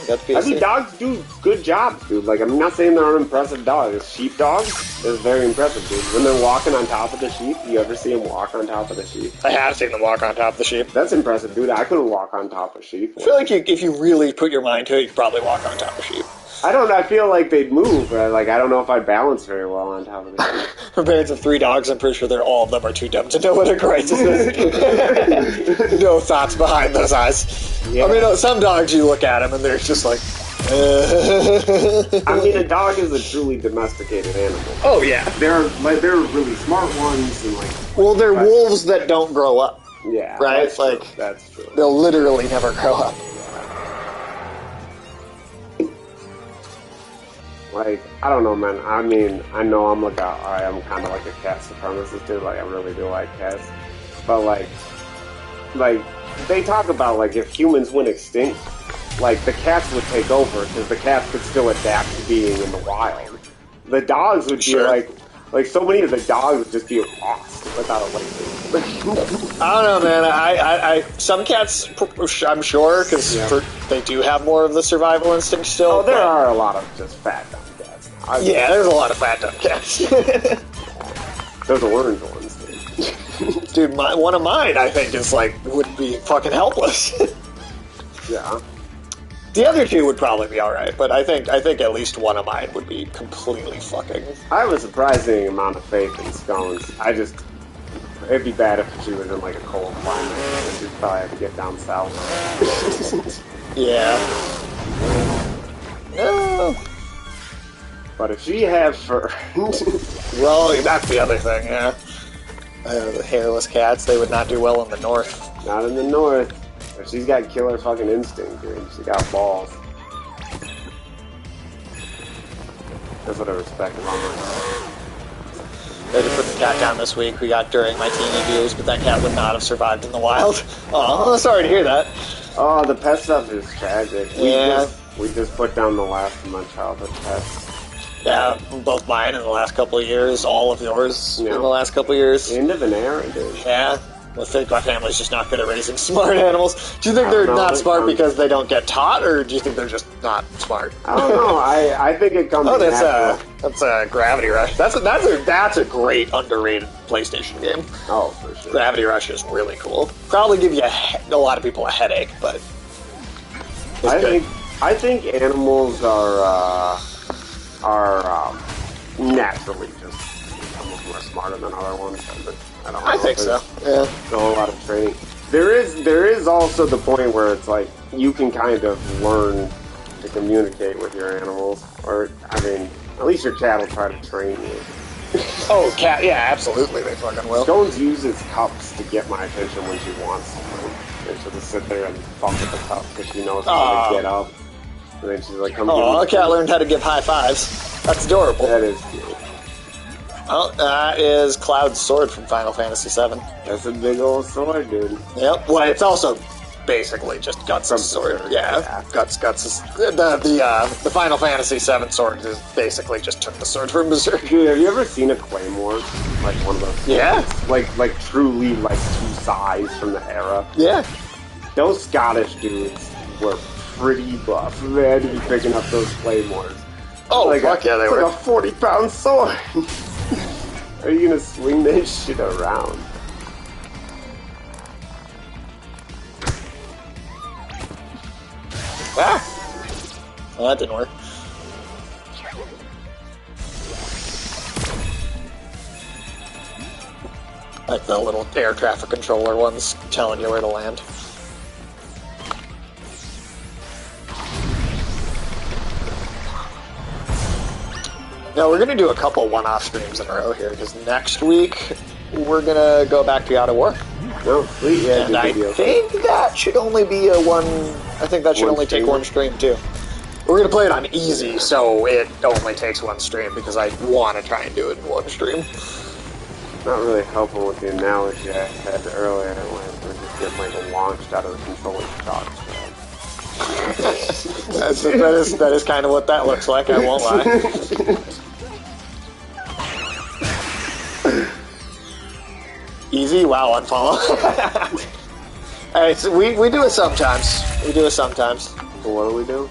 got the I PC. mean, dogs do good jobs, dude. Like, I'm not saying they're unimpressive dogs. Sheepdogs is very impressive, dude. When they're walking on top of the sheep, you ever see them walk on top of the sheep? I have seen them walk on top of the sheep. That's impressive, dude. I couldn't walk on top of sheep. I feel like if you really put your mind to it, you could probably walk on top of sheep. I feel like they'd move, but like, I don't know if I'd balance very well on top of the sheep. For parents of 3 dogs, I'm pretty sure all of them are too dumb to know what a crisis is. No thoughts behind those eyes. Yeah. I mean, some dogs, you look at them and they're just like... I mean, a dog is a truly domesticated animal. Oh, yeah. They're really smart ones, and like... Well, they're wolves that don't grow up. Yeah. Right? That's true. Like, that's true. They'll literally never grow up. Like, I don't know, man. I mean, I know I'm kind of like a cat supremacist, dude. Like, I really do like cats. But, like, they talk about, like, if humans went extinct, like, the cats would take over, because the cats could still adapt to being in the wild. The dogs would be, like, so many of the dogs would just be lost without a label. I don't know, man. I some cats, I'm sure, because they do have more of the survival instinct still. Oh, there are a lot of just fat dumb cats. Yeah, there's a lot of fat dumb cats. There's orange ones, dude. Dude, one of mine, I think, would be fucking helpless. Yeah. The other 2 would probably be alright, but I think at least one of mine would be completely fucking... I have a surprising amount of faith in scones. It'd be bad if she was in like a cold climate, and she'd probably have to get down south. Yeah. No. But if she had fur... Well, that's the other thing, yeah. The hairless cats, they would not do well in the north. Not in the north. But she's got killer fucking instinct, dude. She got balls. That's what I respect about her. I had to put the cat down this week. We got during my teenage years, but that cat would not have survived in the wild. Oh, sorry to hear that. Oh, the pet stuff is tragic. Yeah. We just put down the last of my childhood pets. Yeah, both mine in the last couple of years, all of yours in the last couple of years. End of an era, dude. Yeah. I think my family's just not good at raising smart animals. Do you think they're not smart because they don't get taught, or do you think they're just not smart? I don't know. I think it comes. Oh, that's a Gravity Rush. That's a great underrated PlayStation game. Oh, for sure. Gravity Rush is really cool. Probably give you a lot of people a headache, but I think animals are naturally just almost more smarter than other ones. But I think so. Yeah. A whole lot of training. There is also the point where it's like you can kind of learn to communicate with your animals, or I mean, at least your cat will try to train you. Oh, cat! Yeah, absolutely, they fucking will. Stones uses cups to get my attention when she wants something. And she'll just sit there and fuck with the cup because she knows how to get up. And then she's like, "Come." Oh, a cat learned how to give high fives. That's adorable. That is cute. Oh, that is Cloud's sword from Final Fantasy VII. That's a big old sword, dude. Yep. Well, it's also basically just Guts' sword. Yeah. Guts is the Final Fantasy VII sword is basically just took the sword from Berserk. Dude, have you ever seen a claymore? Like one of those? Yeah. Like truly like two sides from the era. Yeah. Those Scottish dudes were pretty buff. They had to be picking up those claymores. Oh, fuck yeah, they were. Like a 40-pound sword. Are you gonna swing that shit around? Ah! Well, that didn't work. Like the little air traffic controller ones telling you where to land. Now we're going to do a couple one-off streams in a row here, because next week we're going to go back to God of War. Oh, sweet, yeah. And I think that should only be a one... I think that should only take one stream, too. We're going to play it on easy, so it only takes one stream, because I want to try and do it in one stream. Not really helping with the analogy I had earlier, when we just get Michael launched out of the controller shock. that is kind of what that looks like, I won't lie. Easy? Wow, unfollow. Alright, so we do it sometimes. We do it sometimes. So what do we do?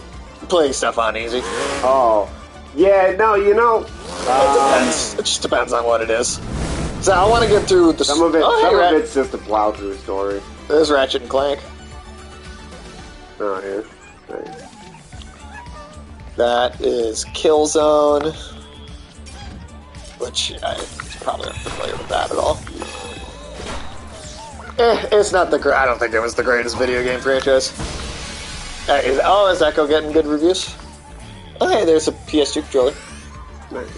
play stuff on easy. Oh. Yeah, no, you know... It depends. It just depends on what it is. So I want to get through the... Some of it's just a plow through story. There's Ratchet and Clank. Oh, yeah. Nice. That is Killzone, which I probably not familiar with that at all. It's not the I don't think it was the greatest video game franchise. Is Echo getting good reviews? Oh, hey, there's a PS2 controller. Nice.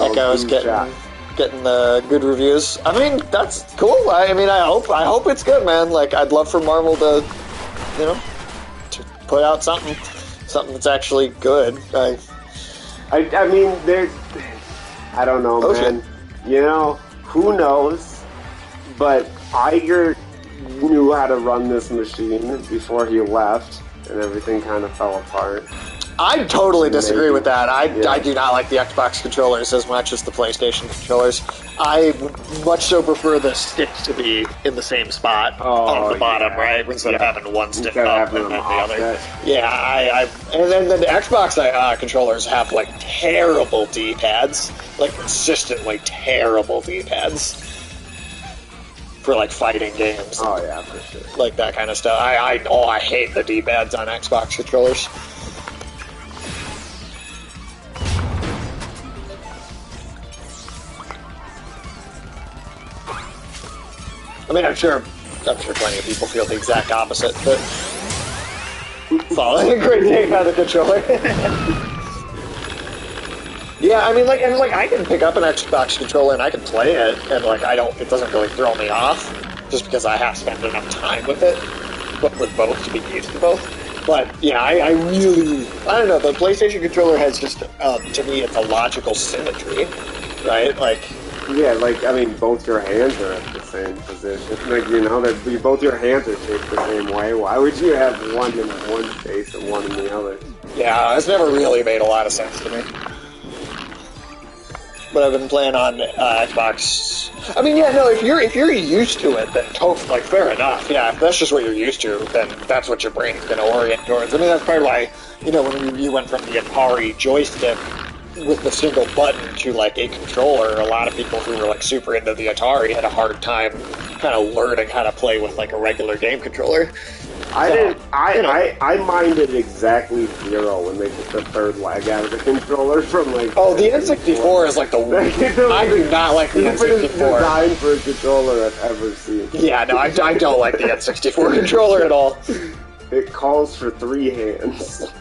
Echo's getting the good reviews. I mean, that's cool. I mean, I hope it's good, man. Like, I'd love for Marvel to, you know, to put out something that's actually good. I mean, I don't know, man. Shit. You know, who knows? But Iger knew how to run this machine before he left, and everything kind of fell apart. I totally disagree with that. I do not like the Xbox controllers as much as the PlayStation controllers. I much so prefer the sticks to be in the same spot on the bottom, right? Instead of having one stick up and then the other. Yeah, and then the Xbox controllers have like terrible D-pads, like consistently terrible D-pads for like fighting games. Oh yeah, for sure. Like that kind of stuff. I hate the D-pads on Xbox controllers. I mean, I'm sure plenty of people feel the exact opposite, but following a great take on the controller. Yeah, I mean, I can pick up an Xbox controller and I can play it, and it doesn't really throw me off, just because I have spent enough time with it, but with both to be used to both. But yeah, I don't know. The PlayStation controller has just, to me, it's a logical symmetry, right? Yeah, I mean, both your hands are at the same position. Both your hands are shaped the same way. Why would you have one in one space and one in the other? Yeah, it's never really made a lot of sense to me. But I've been playing on Xbox. I mean, yeah, no, if you're used to it, then fair enough. Yeah, if that's just what you're used to, then that's what your brain's going to orient towards. I mean, that's part of why, when you went from the Atari joystick with the single button to a controller, a lot of people who were super into the Atari had a hard time kind of learning how to play with a regular game controller. I minded exactly zero when they took the third leg out of the controller from the N64 is the worst. I do not like the N64. Design for a controller I've ever seen. Yeah, no, I don't like the N64 controller at all. It calls for 3 hands.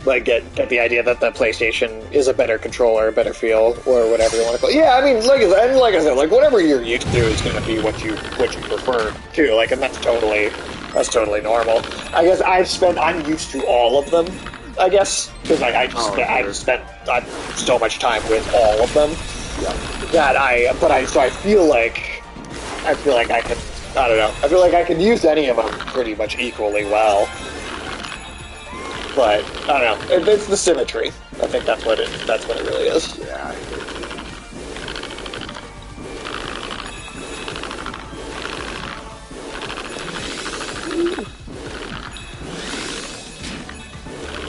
Get the idea that the PlayStation is a better controller, a better feel, or whatever you want to call it. Yeah, I mean, like I said, whatever you're used to is going to be what you prefer too. And that's totally normal. I guess I'm used to all of them. I guess because I spent so much time with all of them. Yeah. So I feel like I can. I don't know. I feel like I can use any of them pretty much equally well. But I don't know. It's the symmetry. I think that's what it really is. Yeah. I agree.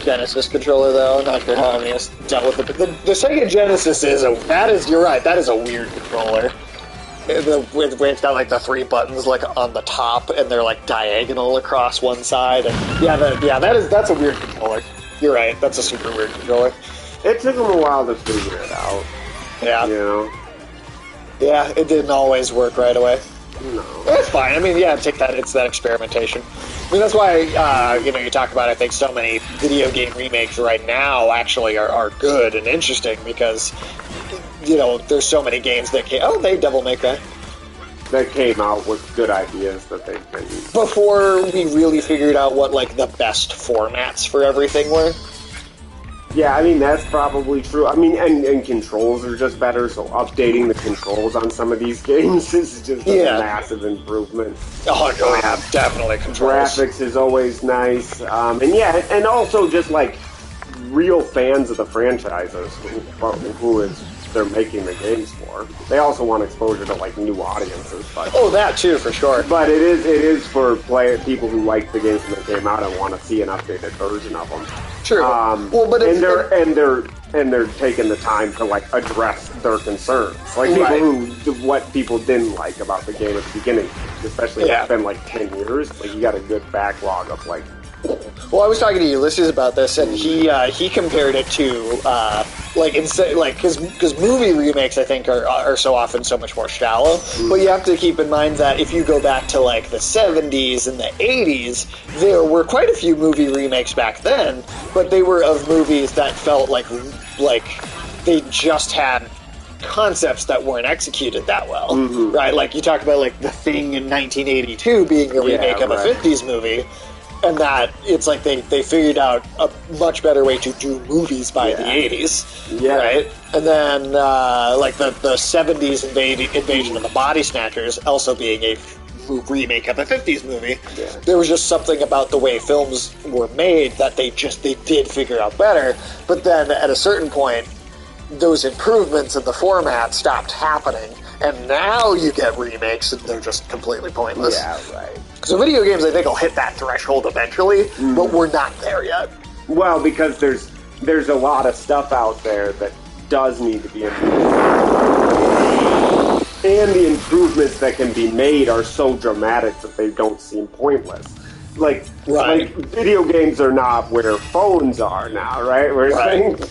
Genesis controller, though, not sure how many has dealt with it. But the Sega Genesis you're right. That is a weird controller. The way it's got the 3 buttons on the top, and they're diagonal across one side. And that's a weird controller. You're right. That's a super weird controller. It took them a while to figure it out. Yeah. Yeah, it didn't always work right away. No. That's fine. I mean, yeah, take that. It's that experimentation. I mean, that's why you talk about. I think so many video game remakes right now actually are good and interesting because. There's so many games that they Devil May Cry. That came out with good ideas that they can... Before we really figured out what, the best formats for everything were. Yeah, I mean, that's probably true. I mean, and controls are just better, so updating the controls on some of these games is just a massive improvement. Oh, yeah, definitely controls. Graphics is always nice. And also just, real fans of the franchises who is they're making the games for. They also want exposure to like new audiences. But, oh, that too, for sure. But it is for people who like the games when they came out and want to see an updated version of them. True. Well, but they're taking the time to like address their concerns, like what people didn't like about the game at the beginning, especially if it's been like 10 years. Like you got a good backlog of like. Well, I was talking to Ulysses about this, and he compared it to because movie remakes I think are so often so much more shallow. But you have to keep in mind that if you go back to like the 70s and the 80s, there were quite a few movie remakes back then, but they were of movies that felt like they just had concepts that weren't executed that well, right? Like you talk about like The Thing in 1982 being a remake of a 50s movie. And that it's like they figured out a much better way to do movies by the 80s, right? And then like the 70s invasion of the Body Snatchers also being a remake of a 50s movie. Yeah. There was just something about the way films were made that they did figure out better. But then at a certain point, those improvements in the format stopped happening, and now you get remakes and they're just completely pointless. Yeah, right. So video games, I think, will hit that threshold eventually, but we're not there yet. Well, because there's a lot of stuff out there that does need to be improved. And the improvements that can be made are so dramatic that they don't seem pointless. Like video games are not where phones are now, right?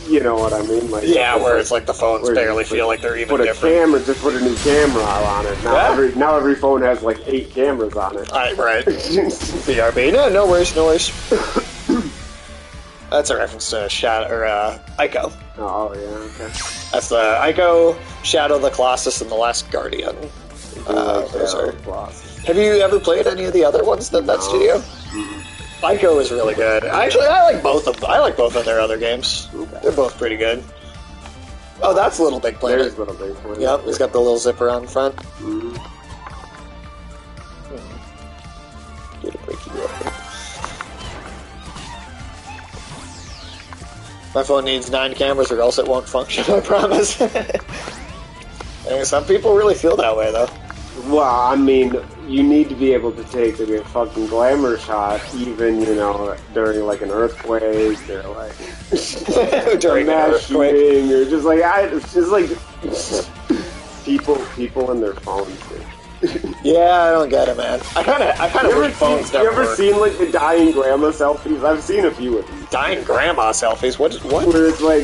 You know what I mean? Like, where it's like the phones barely feel like they're even different. Just put a new camera on it. Now every phone has like 8 cameras on it. Right. BRB. No worries. That's a reference to Ico. Oh, yeah, okay. That's the Ico, Shadow of the Colossus, and The Last Guardian. Have you ever played any of the other ones that studio? Ico is really good. Actually, I like both of their other games. Okay. They're both pretty good. Oh, that's Little Big Planet. There's Little Big Planet. Yep, it's got the little zipper on the front. Get a breaky real. My phone needs 9 cameras or else it won't function, I promise. And some people really feel that way, though. Well, I mean, you need to be able to take a fucking glamour shot, even, during, like, an earthquake, or, like, during an earthquake. Or just, like, it's just, like, people and their phones, dude. Yeah, I don't get it, man. I kind of wish phones never You ever seen, like, the dying grandma selfies? I've seen a few of these. Dying grandma selfies? What? Where it's like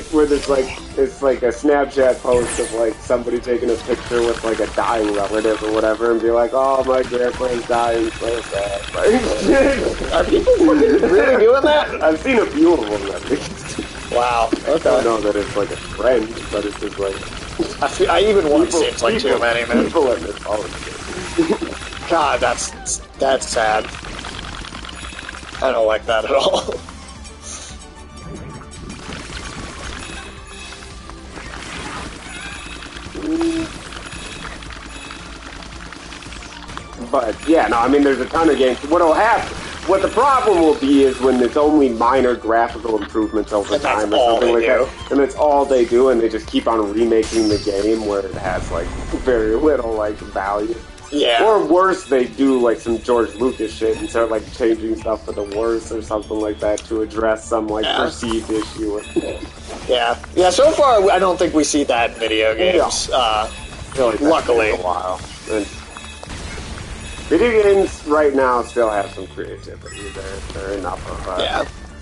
a Snapchat post of, like, somebody taking a picture with, like, a dying relative or whatever and be like, oh, my grandpa's dying, so sad. Like, are people really doing that? I've seen a few of them, at least. Wow. Okay. I don't know that it's, like, a trend, but it's just, like... I even once seems like too many, man. People in their phones. God, that's sad. I don't like that at all. But yeah, no, I mean, there's a ton of games. What the problem will be is when it's only minor graphical improvements over time or something like that, and that's all they do, and they just keep on remaking the game where it has like very little like value. Yeah. Or worse, they do like some George Lucas shit and start like changing stuff for the worse or something like that to address some like perceived issue. Yeah. So far, I don't think we see that in video games. Luckily, a while. And video games right now still have some creativity. They're enough of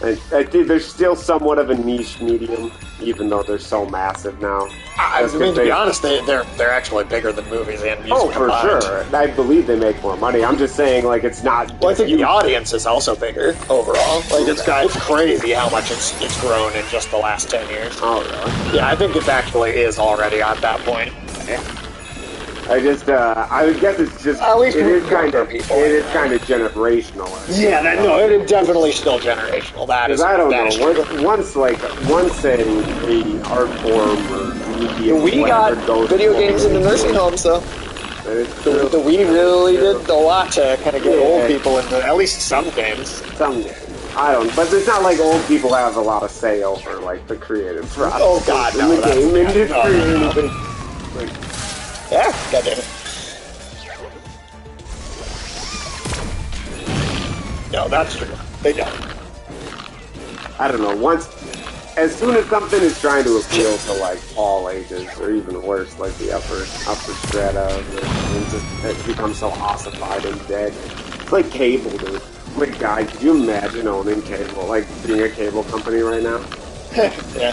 and I think they're still somewhat of a niche medium, even though they're so massive now. I mean, to be honest, they're actually bigger than movies and music. Oh, for sure. I believe they make more money. I'm just saying, like, it's not... Well, I think the audience is also bigger overall. Like, it's crazy how much it's grown in just the last 10 years. Oh, really? Yeah, I think it actually is already at that point. I would guess it's just, it is kind of generational. It is definitely still generational. That is, I don't know. Once an art form or medium, we got video games in the nursing homes, though. The Wii really did a lot to kind of get old people into at least some games. Some games. I don't. But it's not like old people have a lot of say over like the creative process. Oh God, in no, the game industry or no. anything. Like, Yeah, goddamn it. No, that's true. They don't. I don't know. As soon as something is trying to appeal to like all ages, or even worse, like the upper strata, and just it becomes so ossified and dead. It's like cable, dude. Like, guy, could you imagine owning cable, like being a cable company right now? Yeah.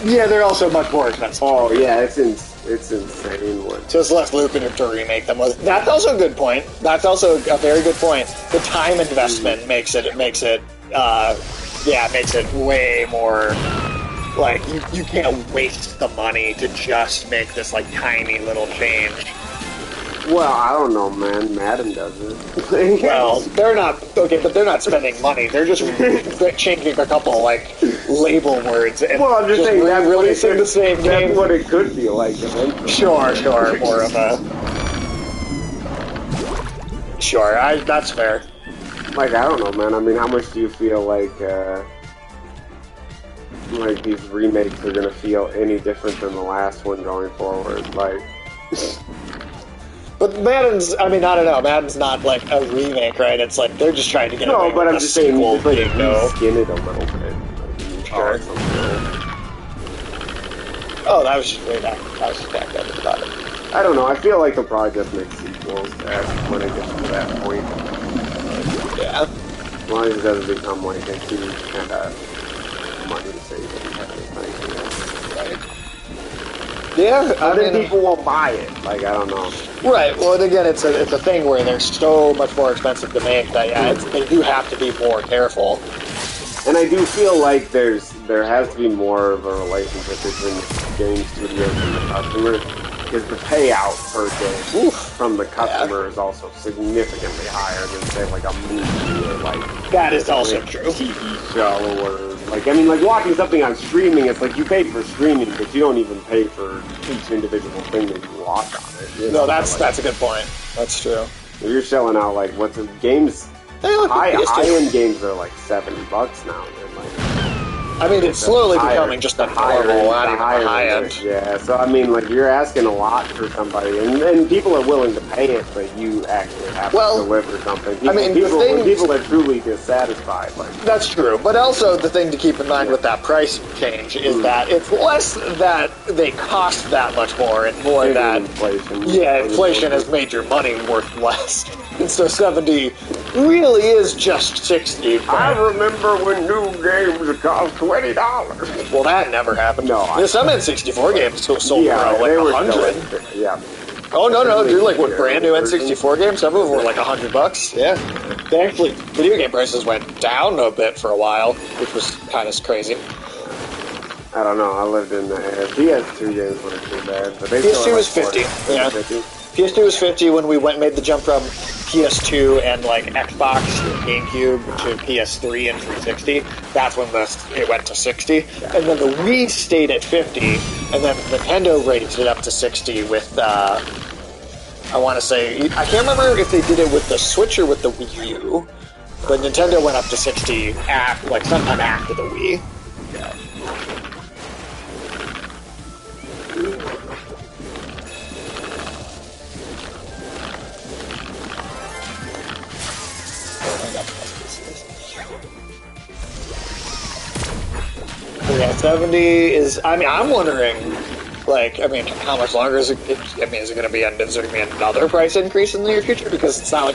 Yeah, they're also much more expensive. Oh yeah, it's insane. What? Just less lucrative to remake them. That's also a good point. That's also a very good point. The time investment makes it way more like you can't waste the money to just make this like tiny little change. Well, I don't know, man. Madden does it. Well, they're not okay, but they're not spending money. They're just changing a couple like label words. And well, I'm just saying that's releasing the same game. That's what it could feel like. Sure, more of a. Sure, that's fair. Like, I don't know, man. I mean, how much do you feel like these remakes are gonna feel any different than the last one going forward? Like. But Madden's, I mean, I don't know. Madden's not like a remake, right? It's like they're just trying to get no, but I'm just saying, like, skin it a little bit. Sure. Oh, that was just way back. I was just back then about it. I don't know. I feel like they'll probably just make sequels when it gets to that point. Yeah. As long as it doesn't become like a huge kind of money saving kind of thing. Right. Yeah, I mean, people won't buy it. Like, I don't know. Right. Well, and again, it's a thing where they're so much more expensive to make that they do have to be more careful. And I do feel like there has to be more of a relationship between the game studios and the customer, because the payout per day from the customer is also significantly higher than say like a movie or like that is also true. TV show or like I mean like watching something on streaming. It's like you pay for streaming, but you don't even pay for each individual thing that you watch on it. You know? No, that's a good point. That's true. You're selling out like what's the games. High-end games are like $70 now. And like, I mean, it's slowly becoming just a normal, not even high-end. Yeah, so I mean, like, you're asking a lot for somebody, and people are willing to pay it, but you actually have to deliver something. People are truly dissatisfied. Like, that's true, but also the thing to keep in mind with that price change is that it's less that they cost that much more, and more that inflation. Yeah, inflation has made your money worth less. And so 70 really is just 60. I remember when new games cost $20. Well, that never happened. No, some N64 games sold for like 100. Yeah. Oh no, dude! Like with brand new N64 games, some of them were like $100. Yeah. They actually, video game prices went down a bit for a while, which was kind of crazy. I don't know. I lived in the PS2 games weren't too bad, but they PS2 was 50. Yeah. 50. PS2 was 50 when we made the jump from PS2 and like Xbox and GameCube to PS3 and 360. That's when it went to 60. And then the Wii stayed at 50, and then Nintendo raised it up to 60 with, I want to say, I can't remember if they did it with the Switch or with the Wii U, but Nintendo went up to 60 sometime after the Wii. Yeah. Yeah, 70 is. I mean, I'm wondering, how much longer is it? Is it going to be? Is there going to be another price increase in the near future? Because it's not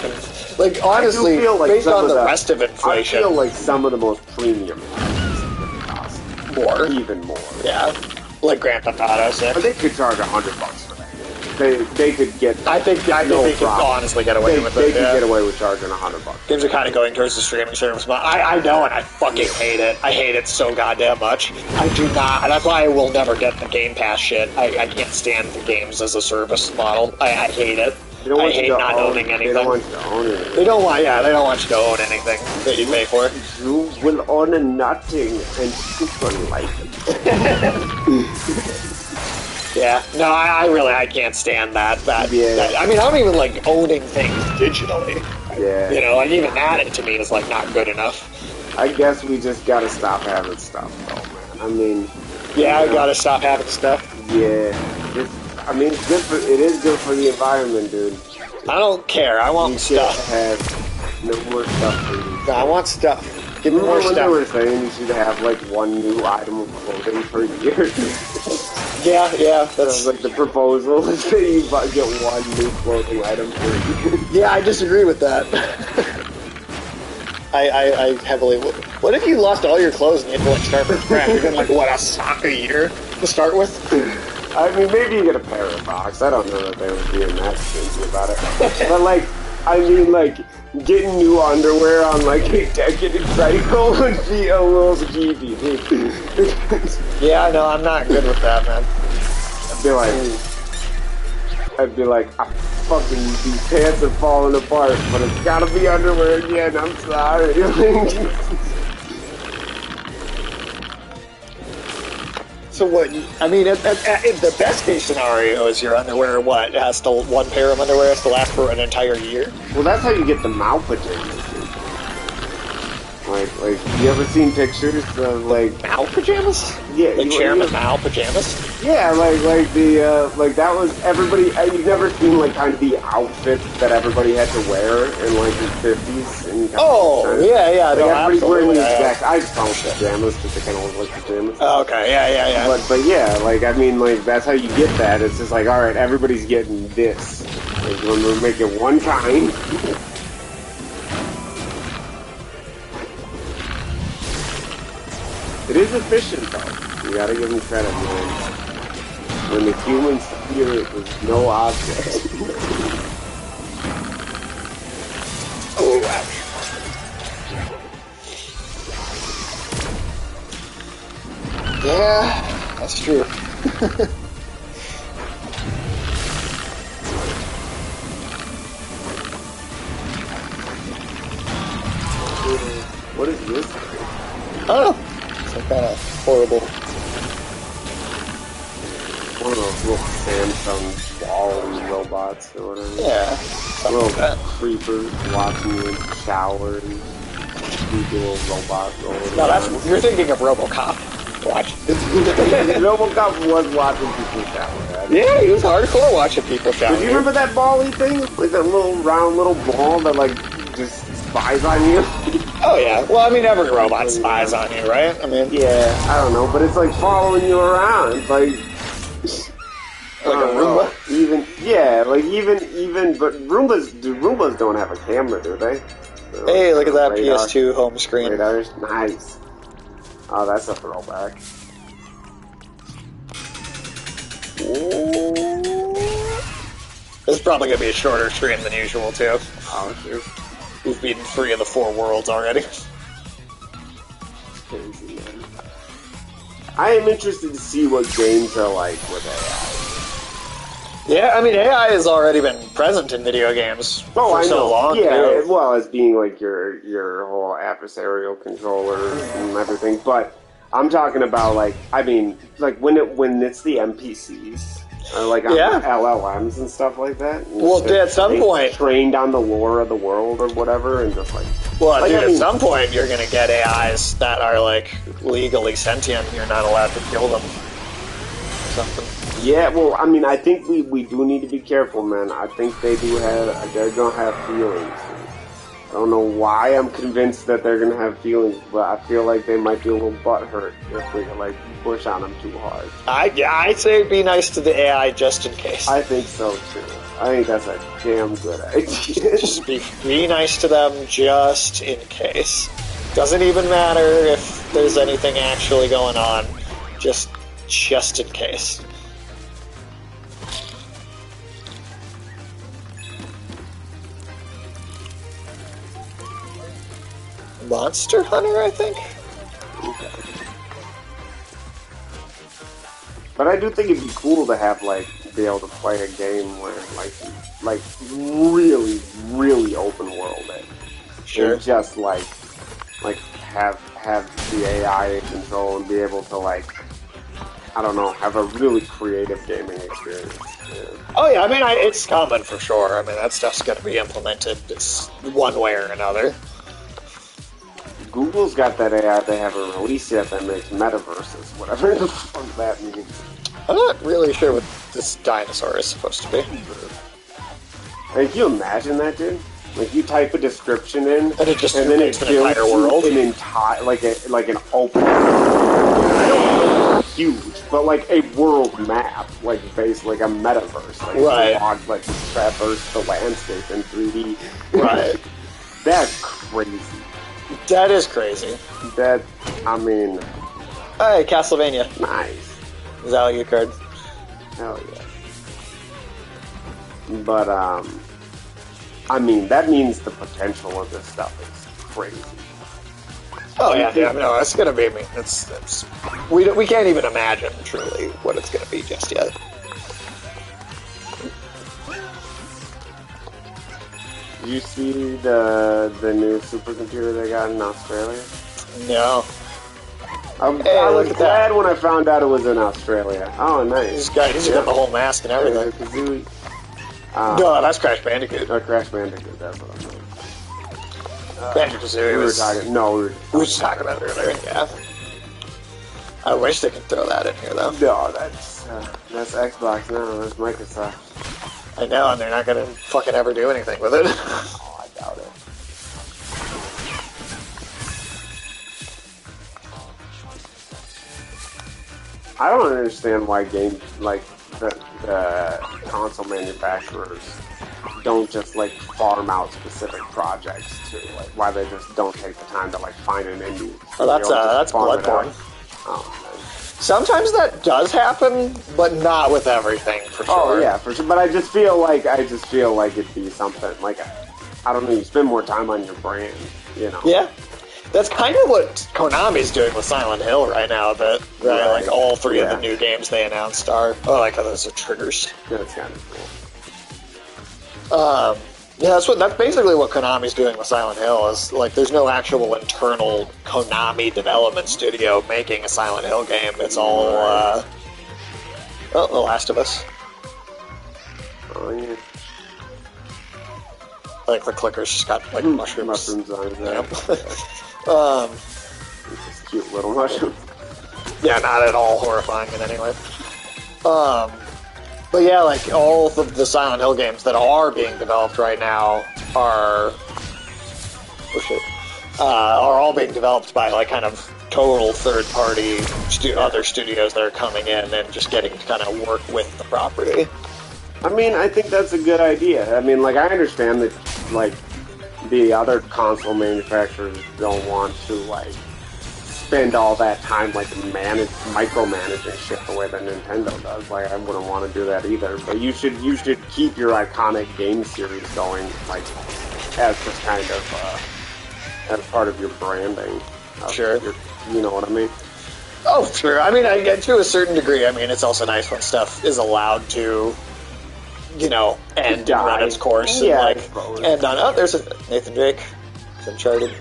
honestly, based on the rest of inflation, I feel like some of the most premium cost more, even more. Yeah, like Grand Theft Auto 6. But they could charge $100 for that. They could get. I think they could honestly get away with it. They could get away with charging $100. Games are kind of going towards the streaming service, but I know, and I fucking hate it. I hate it so goddamn much. I do not. That's why I will never get the Game Pass shit. I can't stand the games as a service model. I hate it. I hate not owning anything. They don't want you to own anything. They don't want you to own anything that you pay for. You will own nothing and super like it. Yeah, no, I can't stand that. I mean, I don't even like owning things digitally. Yeah. You know, and even that to me is like not good enough. I guess we just gotta stop having stuff, though, man. I mean, Yeah, I gotta stop having stuff. yeah. I mean, it is good for the environment, dude. I don't care. I want You should stuff. have no more stuff for you. I want stuff. Give me more They stuff. were saying you should have like one new item of clothing per year. Yeah, that's like the proposal is that you get one new clothing item per year. Yeah, I disagree with that. I heavily. What if you lost all your clothes and you had to like start from scratch? You're gonna like what, a sock a year to start with? I mean, maybe you get a pair of socks. I don't know that they would be that stingy about it. But like, I mean, like getting new underwear on like a decade cycle would be a little skeevy. Yeah, no, I'm not good with that, man. I'd be like, fucking these pants are falling apart, but it's gotta be underwear again. I'm sorry. So what? I mean, the best case scenario is your underwear. What one pair of underwear has to last for an entire year? Well, that's how you get the Mao pajamas. Like, you ever seen pictures of like Mao pajamas? Yeah, like Chairman Mao pajamas. Yeah, like the like that was everybody. You've never seen like kind of the outfit that everybody had to wear in like the 50s. And Oh, yeah. Like No, everybody's wearing the absolutely, exact. I just call them pajamas because they kind of look like pajamas. Oh, okay, yeah. But yeah, like I mean, like that's how you get that. It's just like, all right, everybody's getting this. Like when we make it one kind. It is efficient though. You gotta give them credit, man. When the human spirit was no object. Oh, wow. Yeah, that's true. What is this? Oh, some kind of horrible. One of those little Samsung ball robots or whatever. Yeah, Little like that. creepers watching you in the shower and creepy little robot rolling No, around. you're thinking of RoboCop. Watch. RoboCop was watching people shower. Right? Yeah, he was hardcore watching people shower. Did you remember that ball-y thing? Like that little round little ball that like just spies on you? Oh yeah. Well, I mean, every robot spies on you, right? I mean, Yeah, I don't know, but it's like following you around, like like a Roomba. But Roombas don't have a camera, do they? Hey, look at that Radar. PS2 home screen. Radars, nice. Oh, that's a throwback. This is probably gonna be a shorter stream than usual too. Oh, shoot. We've beaten 3 of the 4 worlds already. Crazy, man. I am interested to see what games are like with AI. Yeah, I mean, AI has already been present in video games Oh, for I know. so long. Yeah, too. as well as being like your whole adversarial controller and everything. But I'm talking about like, I mean, like when it's the NPCs. Like on Yeah. LLMs and stuff like that. Well, dude, at some point, trained on the lore of the world or whatever, and just like, well, like, dude, I mean- at some point you're gonna get AIs that are like legally sentient. You're not allowed to kill them. Or something. yeah. Well, I mean, I think we do need to be careful, man. I think they're gonna have feelings. I don't know why I'm convinced that they're gonna have feelings, but I feel like they might be a little butthurt if we like push on them too hard. I'd say be nice to the AI just in case. I think so too. I think that's a damn good idea. Just be nice to them just in case. Doesn't even matter if there's anything actually going on. Just in case. Monster Hunter, I think? But I do think it'd be cool to have like be able to play a game where like really really open world it. Sure. And just like have the AI in control and be able to like I don't know, have a really creative gaming experience. Yeah. Oh yeah, I mean, it's common for sure. I mean, that stuff's going to be implemented one way or another. Google's got that AI they haven't released yet that makes metaverses, whatever the fuck that means. I'm not really sure what this dinosaur is supposed to be. Like, can you imagine that, dude? Like, you type a description in, and it just and then it an builds entire world, an entire, like an open. I don't know, huge, but like a world map, like basically like a metaverse, like right? Like traverse the landscape in 3D, right? That's crazy. That is crazy. That, I mean, hey, Castlevania, nice. Value card. Hell yeah. But I mean, that means the potential of this stuff is crazy. Oh yeah, no, it's gonna be. I mean, we can't even imagine truly what it's gonna be just yet. Did you see the new supercomputer they got in Australia? No. I was glad when I found out it was in Australia. Oh, nice. He's got the whole mask and everything. No, that's Crash Bandicoot. Crash Bandicoot, that's what I'm saying. Banjo-Kazooie we were just talking about it earlier, yeah. I wish they could throw that in here, though. No, that's Xbox now, that's Microsoft. I know, and they're not gonna fucking ever do anything with it. Oh, I doubt it. I don't understand why the console manufacturers don't just like farm out specific projects to like why they just don't take the time to like find an indie. Oh, that's Bloodborne. Oh, sometimes that does happen, but not with everything for sure. Oh yeah, for sure. But I just feel like it'd be something like I don't know. You spend more time on your brand, you know. Yeah. That's kind of what Konami's doing with Silent Hill right now, but right, like all three of the new games they announced are like how those are triggers. Yeah, that's kind of cool. Yeah, that's basically what Konami's doing with Silent Hill is like there's no actual internal Konami development studio making a Silent Hill game. It's all The Last of Us. Oh yeah. Like the clicker's just got like mushrooms. Mushrooms on it. Yeah. Just cute little mushrooms. Yeah, not at all horrifying in any way. But yeah, like all of the Silent Hill games that are being developed right now are all being developed by like kind of total third-party other studios that are coming in and just getting to kind of work with the property. I mean, I think that's a good idea. I mean, like I understand that like the other console manufacturers don't want to like spend all that time like micromanaging shit the way that Nintendo does. Like I wouldn't want to do that either. But you should keep your iconic game series going like as just kind of as part of your branding. Sure. You know what I mean? Oh, sure. I mean, I get to a certain degree. I mean, it's also nice when stuff is allowed to, you know, end and run its course. Yeah, and end on. Oh, there's Nathan Drake. It's Uncharted.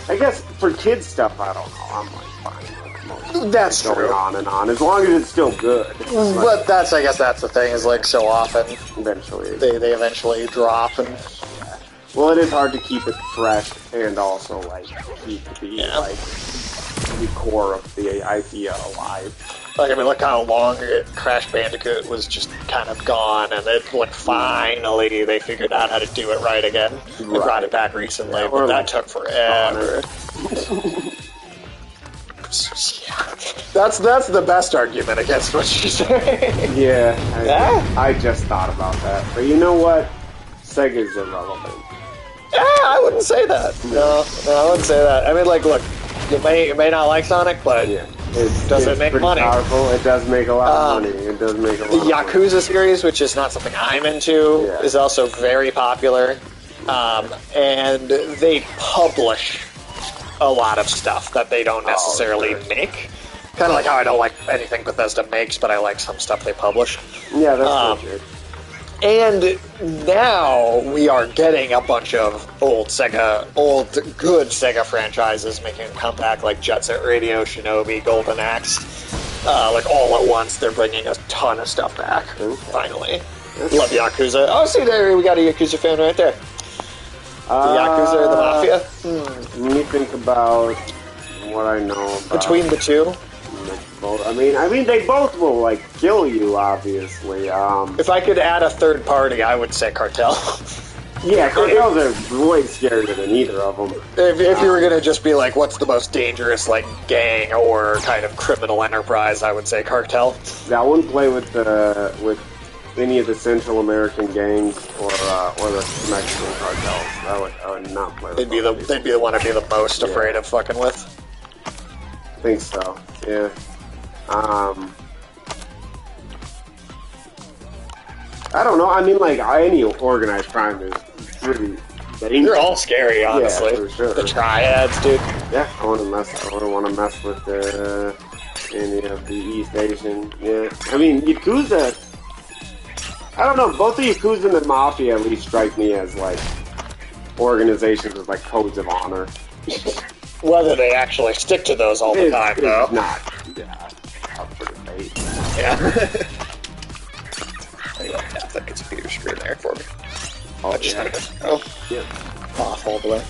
I guess for kids stuff, I don't know. I'm like fine with that's going true. On and on, as long as it's still good. But I guess that's the thing is like so often eventually they eventually drop and. Well, it is hard to keep it fresh and also like keep like the core of the idea alive. Like I mean, look how long Crash Bandicoot was just kind of gone, and it like finally they figured out how to do it right again. They brought it back recently, Yeah, but that took forever. That's the best argument against what she's saying. Yeah, I just thought about that, but you know what? Sega's irrelevant. Yeah, I wouldn't say that. No, I wouldn't say that. I mean, like, look, you may not like Sonic, but does it make money? Powerful. It does make a lot of money. It does make a lot. The Yakuza series, which is not something I'm into, is also very popular, and they publish a lot of stuff that they don't necessarily make. Kind of like how I don't like anything Bethesda makes, but I like some stuff they publish. Yeah, that's good. And now we are getting a bunch of good Sega franchises making a comeback, like Jet Set Radio, Shinobi, Golden Axe. like all at once, they're bringing a ton of stuff back. Okay. Finally. Love Yakuza. Oh, see there, we got a Yakuza fan right there. The Yakuza or the Mafia? Let me think about what I know about. Between the two? I mean, they both will, like, kill you, obviously. If I could add a third party, I would say Cartel. Yeah, Cartels are way scarier than either of them. If you were gonna just be like, what's the most dangerous, like, gang or kind of criminal enterprise, I would say Cartel. Yeah, I wouldn't play with any of the Central American gangs or the Mexican cartels. I would not play with them. They'd be the one I'd be the most afraid of fucking with. I think so, yeah. I don't know, I mean, like, any organized crime is pretty dangerous. They're all scary, honestly. Yeah, for sure. The triads, dude. Yeah, I wouldn't want to mess with any of the East Asian. Yeah, I mean, Yakuza. I don't know. Both the Yakuza and the Mafia at least strike me as like organizations with like codes of honor. Whether they actually stick to those all the time, though. It's not. Yeah, up for debate. Yeah. Anyway, I think it's a computer screen there for me. Oh, I just yeah. had to go off all the way.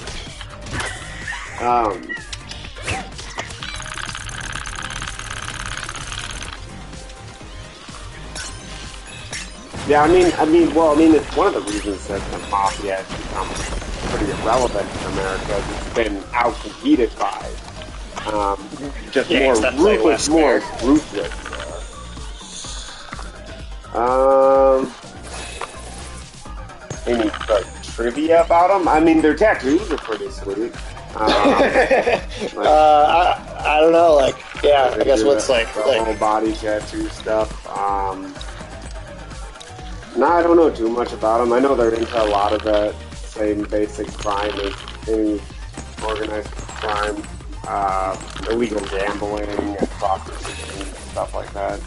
Yeah, I mean, it's one of the reasons that the Mafia has become pretty irrelevant in America. It's been out-competed by just more ruthless. Any like trivia about them? I mean, their tattoos are pretty sweet. I don't know, like, yeah, I guess what's like the whole body tattoo stuff. No, I don't know too much about them. I know they're into a lot of the same basic crime as any organized crime, illegal gambling and prostitution and stuff like that.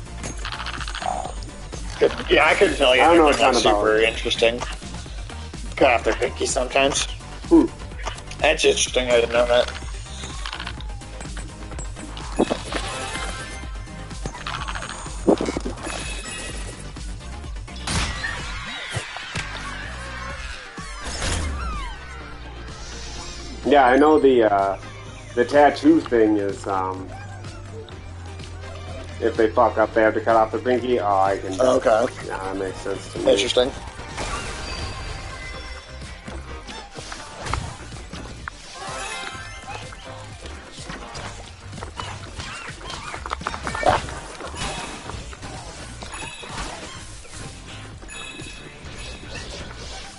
yeah, I couldn't tell you. I don't know a They're ton not about super it. interesting. Cut off their pinky sometimes. Hmm. That's interesting. I didn't know that. Yeah, I know the tattoo thing is if they fuck up, they have to cut off their pinky. Oh, I can. Okay. Yeah, that makes sense to me. Interesting.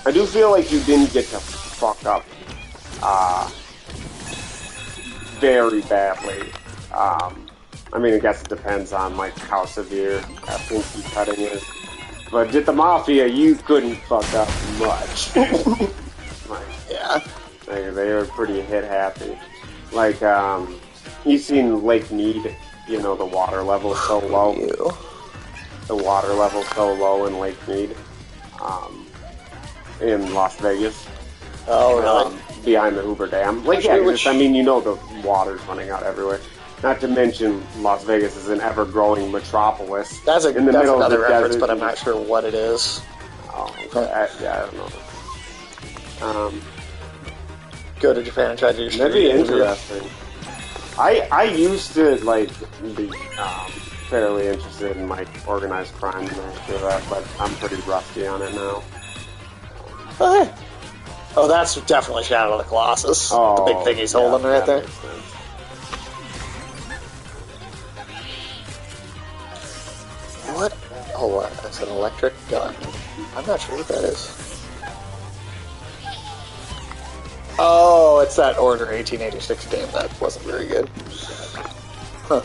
I do feel like you didn't get to fuck up very badly. I mean, I guess it depends on like how severe pinky cutting is. But with the Mafia, you couldn't fuck up much. Like, Yeah. they were pretty hit happy. Like, you've seen Lake Mead. You know, the water level is so low. The water level's so low in Lake Mead. In Las Vegas. Oh, really? Behind the Hoover Dam. Like, yeah, I mean, you know the water's running out everywhere. Not to mention, Las Vegas is an ever-growing metropolis. That's in the middle another of the reference, desert. but I'm not sure what it is. Oh, okay. I don't know. Go to Japan and try to do That'd be interesting. I used to, like, be fairly interested in, like, organized crime and that, but I'm pretty rusty on it now. Oh, hey. Oh, that's definitely Shadow of the Colossus. Oh, the big thing he's holding right there. makes sense. What? Oh, what? That's an electric gun. I'm not sure what that is. Oh, it's that Order 1886 game that wasn't very good. Huh.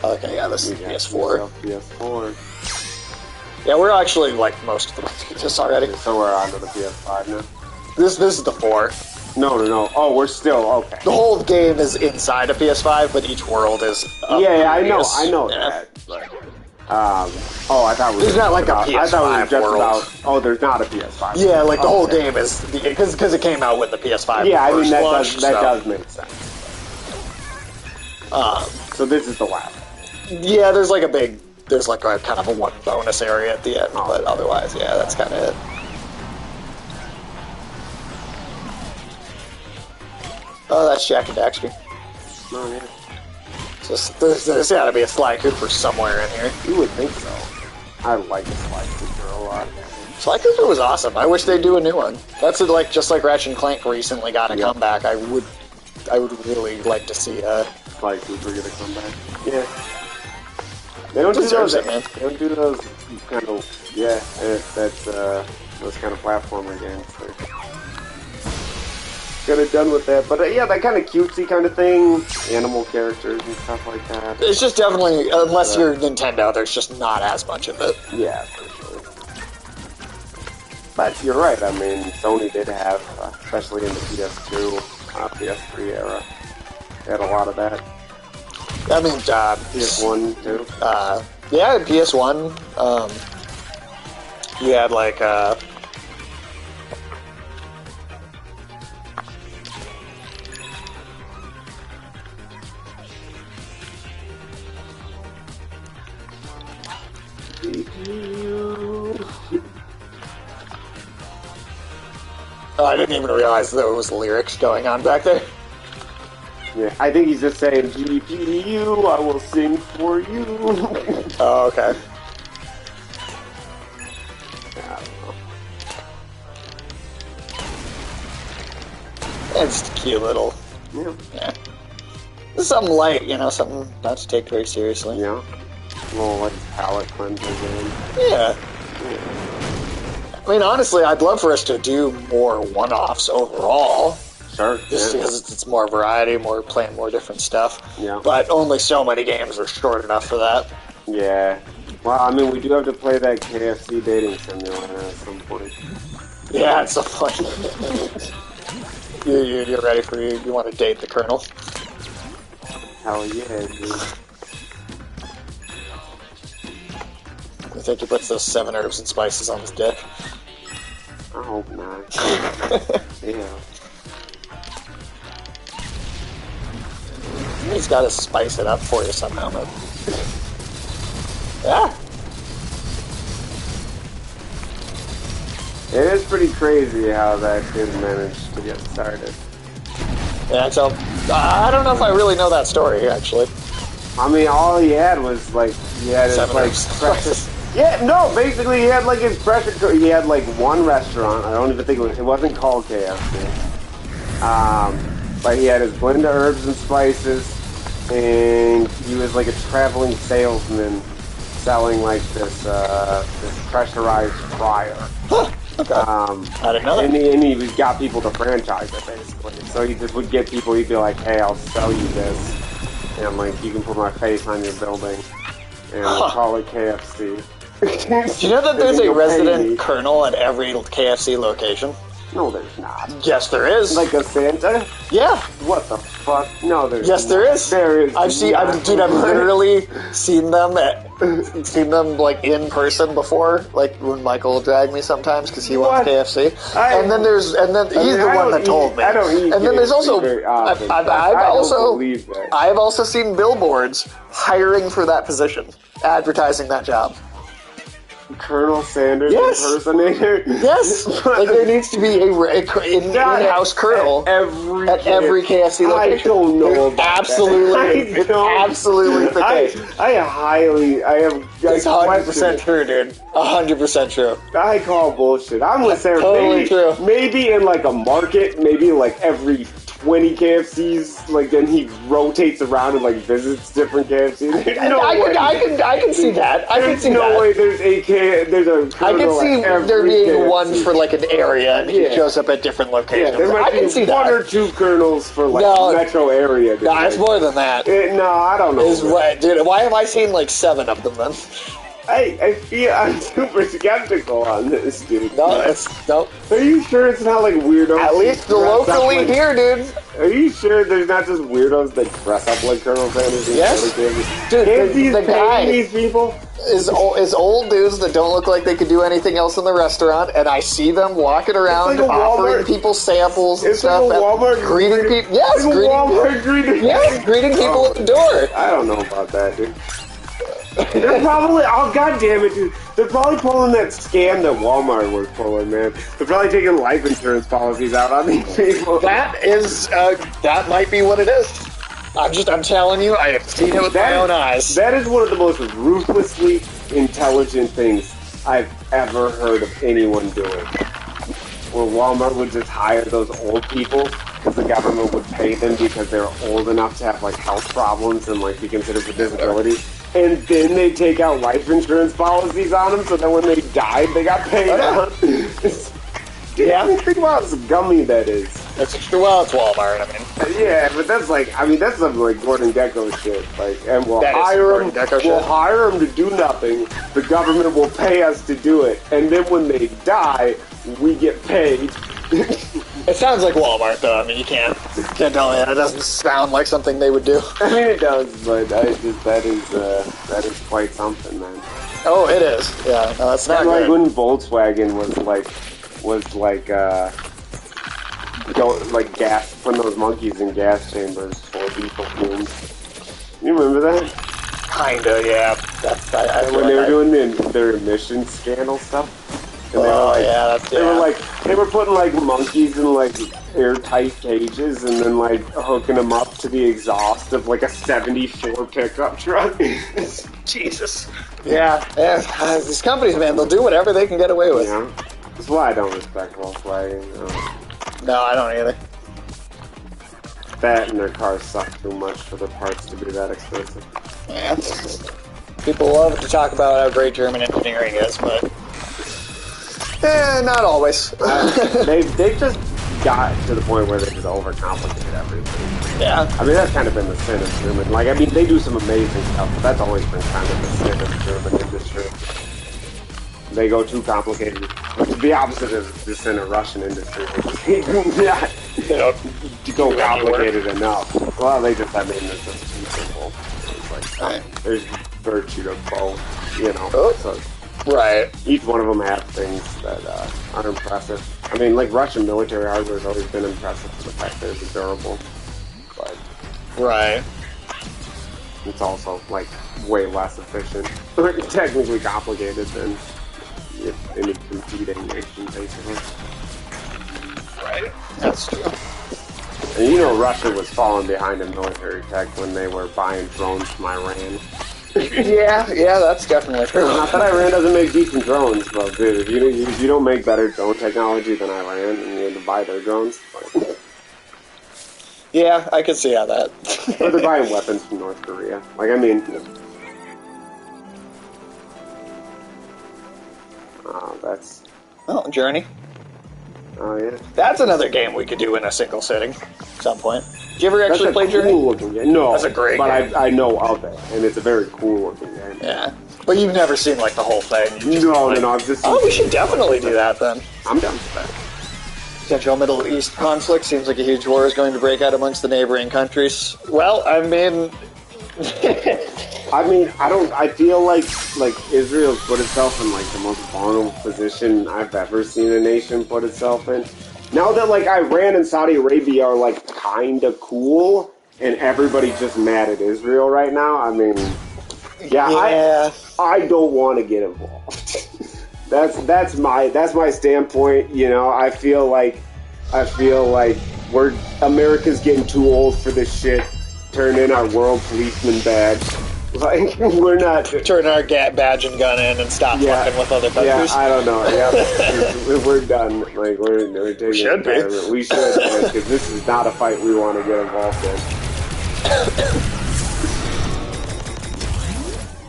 Okay, yeah, this is PS4. PS4. Yeah, we're actually like most of the way through this already. So we're on to the PS5 now. This is the 4. No. Oh, we're still okay. The whole game is inside a PS5, but each world is. Yeah, I know yeah. that. But, oh, I thought we. There's not like a PS5 I thought we were just world. about. Oh, there's not a PS5. Yeah, like the whole Okay. game is because it came out when the PS5. Yeah, I mean first that launched, does so. does make sense. So this is the last. Yeah, there's like a kind of a one bonus area at the end, but otherwise, yeah, that's kind of it. Oh, that's Jack and Daxter. Oh, yeah. There's got to be a Sly Cooper somewhere in here. You would think so. I like the Sly Cooper a lot. Sly Cooper was awesome. I wish they'd do a new one. That's like just like Ratchet and Clank recently got a comeback. I would really like to see Sly Cooper get a comeback. Yeah. They don't do those. Man. They don't do those kind of those kind of platformer games. Could have done with that, but yeah, that kind of cutesy kind of thing, animal characters and stuff like that. It's just definitely, unless you're Nintendo, there's just not as much of it. Yeah, for sure. But you're right. I mean, Sony did have, especially in the PS2, PS3 era, they had a lot of that. I mean, PS1 too. Yeah, PS1. You had like oh, I didn't even realize there was lyrics going on back there. Yeah, I think he's just saying, GPU, I will sing for you. Oh, okay. I don't know. It's a cute little... Yeah. Something light, something not to take very seriously. Yeah. A little, like, palette cleanser game. Yeah. I mean, honestly, I'd love for us to do more one-offs overall. Sure. Just because it's more variety, playing more different stuff. Yeah. But only so many games are short enough for that. Yeah. Well, I mean, we do have to play that KFC dating simulator at some point. Yeah, at some point. You're ready for you want to date the Colonel? Hell yeah, dude. I think he puts those 7 herbs and spices on his dick. I hope not. Yeah. He's got to spice it up for you somehow, but... Yeah. It is pretty crazy how that kid managed to get started. Yeah, so... I don't know if I really know that story, actually. I mean, all he had was, like... He had his, 7 like, herbs. precious... Yeah, no, basically he had, like, his precious... He had, like, one restaurant. I don't even think it wasn't called KFC. But he had his blend of herbs and spices, and he was like a traveling salesman selling like this pressurized fryer. Huh, okay. I didn't know that. And he got people to franchise it basically. So he just would get people. He'd be like, "Hey, I'll sell you this, and like you can put my face on your building, and we'll call it KFC." Do you know that there's a resident Colonel at every KFC location? No, there's not. Yes, there is. Like a Santa? Yeah. What the fuck? No, there's Yes, there is. There is. I've literally seen them like in person before, like when Michael dragged me sometimes because he wants KFC. And then he's the one that told me. I don't eat. And then there's also I've also seen billboards hiring for that position, advertising that job. Colonel Sanders Yes! impersonator? Yes! Like there needs to be a in-house colonel at every KFC location. I don't know about absolutely, that. Absolutely the case. It's 100% true, dude. 100% true. I call bullshit. I'm with Sarah. Totally true. Maybe in like a market, maybe like every 20 KFCs, like then he rotates around and like visits different KFCs. I can see that. I can see no that. way there's a I can see there being KFC. one for like an area and he shows up at different locations. Yeah, there might be one or two colonels for like metro area. Dude. No, it's more than that. No, I don't know. Dude, why have I seen like 7 of them then? I'm super skeptical on this, dude. No. Are you sure it's not like weirdos? At least locally here, dude. Are you sure there's not just weirdos that dress up like Colonel Sanders? Yes. Dude, the guy. These people? is old dudes that don't look like they could do anything else in the restaurant, and I see them walking around like offering people samples and it's stuff. Like a Walmart greeting people. Yes, like greeting people at the door. I don't know about that, dude. They're probably, oh god damn it, dude. They're probably pulling that scam that Walmart was pulling, man. They're probably taking life insurance policies out on these people. That might be what it is. I'm telling you, I have seen it with my own eyes. That is one of the most ruthlessly intelligent things I've ever heard of anyone doing. Where Walmart would just hire those old people because the government would pay them because they're old enough to have like health problems and like be considered for disability. And then they take out life insurance policies on them so that when they died, they got paid out. Yeah, think about how scummy that is. Well, it's Walmart, I mean. Yeah, but that's like, I mean, that's something like Gordon Gekko shit. Like, and we'll hire them to do nothing. The government will pay us to do it, and then when they die, we get paid. It sounds like Walmart, though. I mean, you can't tell me that. It doesn't sound like something they would do. I mean, it does, but that is quite something, man. Oh, it is. Yeah, no, that's not like good. when Volkswagen was gas, putting those monkeys in gas chambers for lethal fumes. You remember that? Kinda, yeah. When they were doing their emissions scandal stuff. And they were putting like monkeys in like airtight cages and then like hooking them up to the exhaust of like a '74 pickup truck. Jesus. Yeah. These companies, man, they'll do whatever they can get away with. Yeah. That's why I don't respect Volkswagen. No, I don't either. That and their cars suck too much for the parts to be that expensive. Yeah. People love to talk about how great German engineering is, but not always. They've just got to the point where they just overcomplicate everything. Yeah. I mean, that's kind of been the sin of German. Like, I mean, they do some amazing stuff, but that's always been kind of the sin of the German industry. They go too complicated. The opposite of the sin of Russian industry. They don't go complicated enough. Well, they just, I mean, it's just too simple. It's like, there's virtue to both, you know. Oh. So, right. Each one of them have things that are impressive. I mean, like Russian military hardware has always been impressive for the fact that it's durable. But right. It's also like way less efficient, technically complicated than any competing nation, basically. Right. That's true. And you know, Russia was falling behind in military tech when they were buying drones from Iran. yeah, that's definitely true. Not that Iran doesn't make decent drones, but dude, if you don't make better drone technology than Iran, and you need to buy their drones. Yeah, I can see how that. Or they're buying weapons from North Korea. Like, I mean, that's. Oh, Journey. Oh yeah. That's another game we could do in a single sitting at some point. Did you ever actually play Journey? Cool looking game. No, that's a great game. But I know of it, and it's a very cool looking game. Yeah, but you've never seen like the whole thing. No, I've just. Oh, we should definitely do that then. I'm down for that. Potential Middle East conflict seems like a huge war is going to break out amongst the neighboring countries. Well, I mean. I feel like Israel's put itself in like the most vulnerable position I've ever seen a nation put itself in. Now that like Iran and Saudi Arabia are like kinda cool and everybody's just mad at Israel right now, I mean, I don't want to get involved. that's my standpoint, you know. I feel like America's getting too old for this shit. Turn in our world policeman badge. Like, we're not... Turn our badge and gun in and stop fucking with other countries. Yeah, I don't know. Yeah, we're done. Like, we're taking... We should be. We should, because this is not a fight we want to get involved in.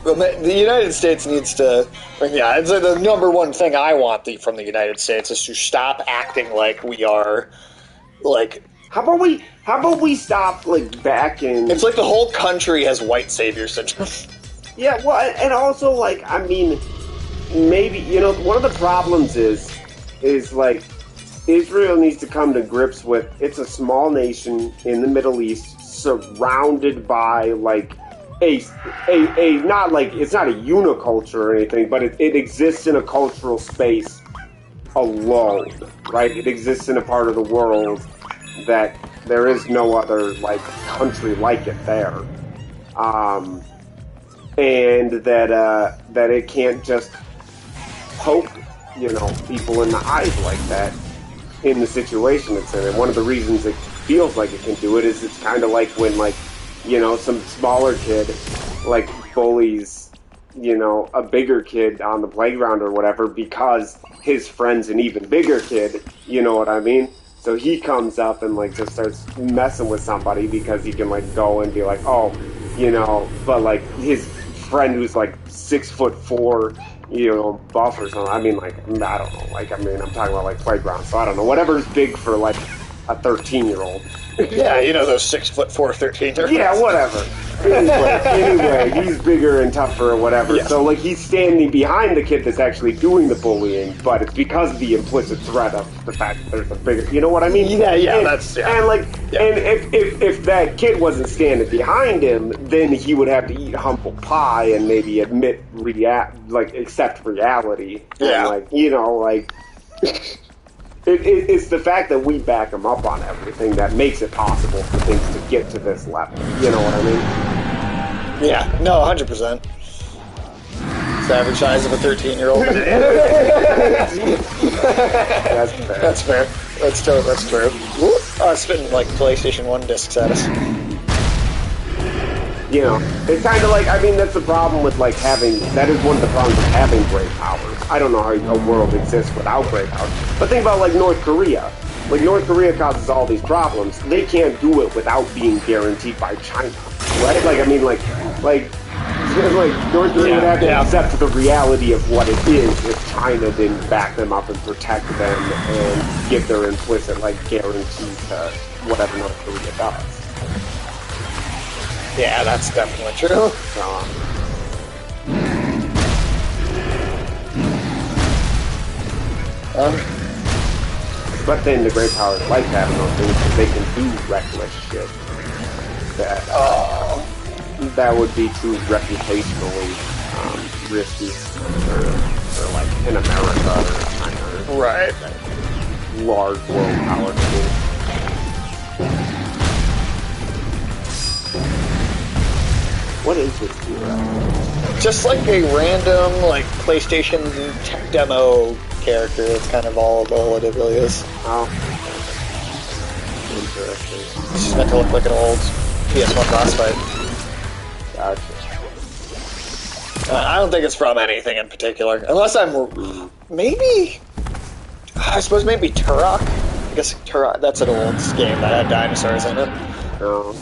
Well, the United States needs to... Yeah, it's the number one thing I want from the United States is to stop acting like we are, like... How about we stop, like, backing... It's like the whole country has white savior syndrome. Yeah, well, and also, like, I mean, maybe, you know, one of the problems is, like, Israel needs to come to grips with, it's a small nation in the Middle East surrounded by, like, a not like it's not a uniculture or anything, but it exists in a cultural space alone, right? It exists in a part of the world that there is no other like country like it there, and that it can't just poke people in the eyes like that in the situation it's in. And one of the reasons it feels like it can do it is it's kind of like when some smaller kid bullies a bigger kid on the playground or whatever because his friend's an even bigger kid, you know what I mean? So he comes up and just starts messing with somebody because he can go and be like, oh, but his friend who's 6'4", buff or something. I mean, I don't know. I'm talking about playground, so I don't know. Whatever's big for a 13-year-old. Yeah, those 6'4" 13-year-olds. Yeah, whatever. Anyway, he's bigger and tougher or whatever. Yes. So he's standing behind the kid that's actually doing the bullying, but it's because of the implicit threat of the fact that there's a bigger. You know what I mean? Yeah, and, that's and if that kid wasn't standing behind him, then he would have to eat humble pie and maybe accept reality. Yeah. And, It's the fact that we back him up on everything that makes it possible for things to get to this level. You know what I mean? Yeah, no, 100%. It's the average size of a 13-year-old. That's fair. That's true. Oh, it's spitting PlayStation 1 discs at us. It's kind of that's the problem with that is one of the problems with having great powers. I don't know how a world exists without great powers. But think about North Korea. North Korea causes all these problems. They can't do it without being guaranteed by China, right? North Korea would have to accept the reality of what it is if China didn't back them up and protect them and give their implicit guarantee to whatever North Korea does. Yeah, that's definitely true. But then the great powers like having those things because they can do reckless shit. That would be too reputationally risky for in America or China. Right. Large world power schools. What is this hero? Just a random PlayStation tech demo character. That's kind of all it really is. Oh. Interesting. It's just meant to look like an old PS1 boss fight. Gotcha. I don't think it's from anything in particular. Unless maybe Turok. I guess Turok, that's an old game that had dinosaurs in it. Oh.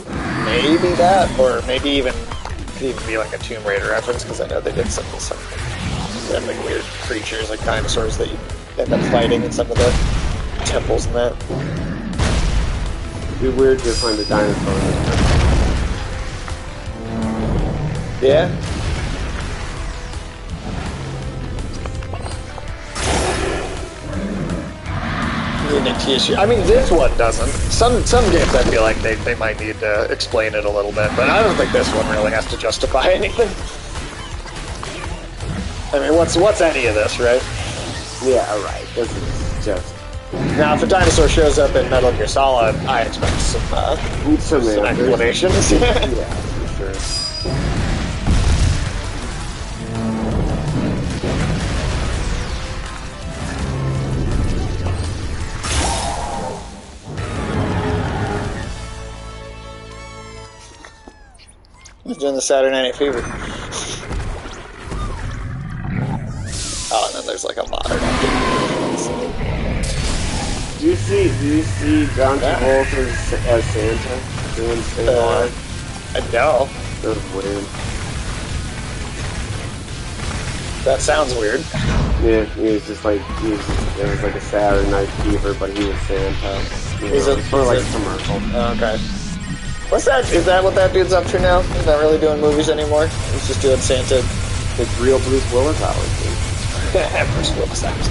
Maybe that, or maybe even could even be a Tomb Raider reference, because I know they did some they had weird creatures like dinosaurs that you end up fighting in some of the temples and that. It'd be weird to find a dinosaur in this. Yeah. Unity issue. I mean, this one doesn't. Some games I feel like they might need to explain it a little bit, but I don't think this one really has to justify anything. I mean, what's any of this, right? Yeah, right. This is just... Now, if a dinosaur shows up in Metal Gear Solid, I expect some explanations. Yeah, for sure. He's doing the Saturday Night Fever. Oh, and then there's a modern. Do you see John Travolta as Santa doing Stay Alive? I know. That was weird. That sounds weird. Yeah, it was a Saturday Night Fever, but he was Santa. It's sort of like a commercial. Oh, okay. What's that? Is that what that dude's up to now? He's not really doing movies anymore? He's just doing Santa. It's real Bruce Willis hours, dude. Bruce Willis hours.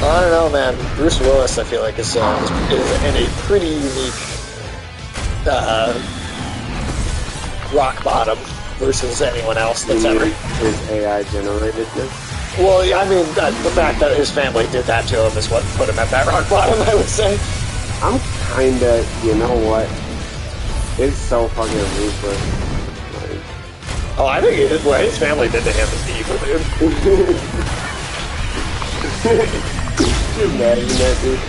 I don't know, man. Bruce Willis, I feel like, is in a pretty unique rock bottom versus anyone else that's ever. His AI generated this? Well, I mean, the fact that his family did that to him is what put him at that rock bottom, I would say. I'm kinda, you know what? It's so fucking ruthless. Like, oh, I think what his family did to him is evil, dude. Can you imagine that, dude?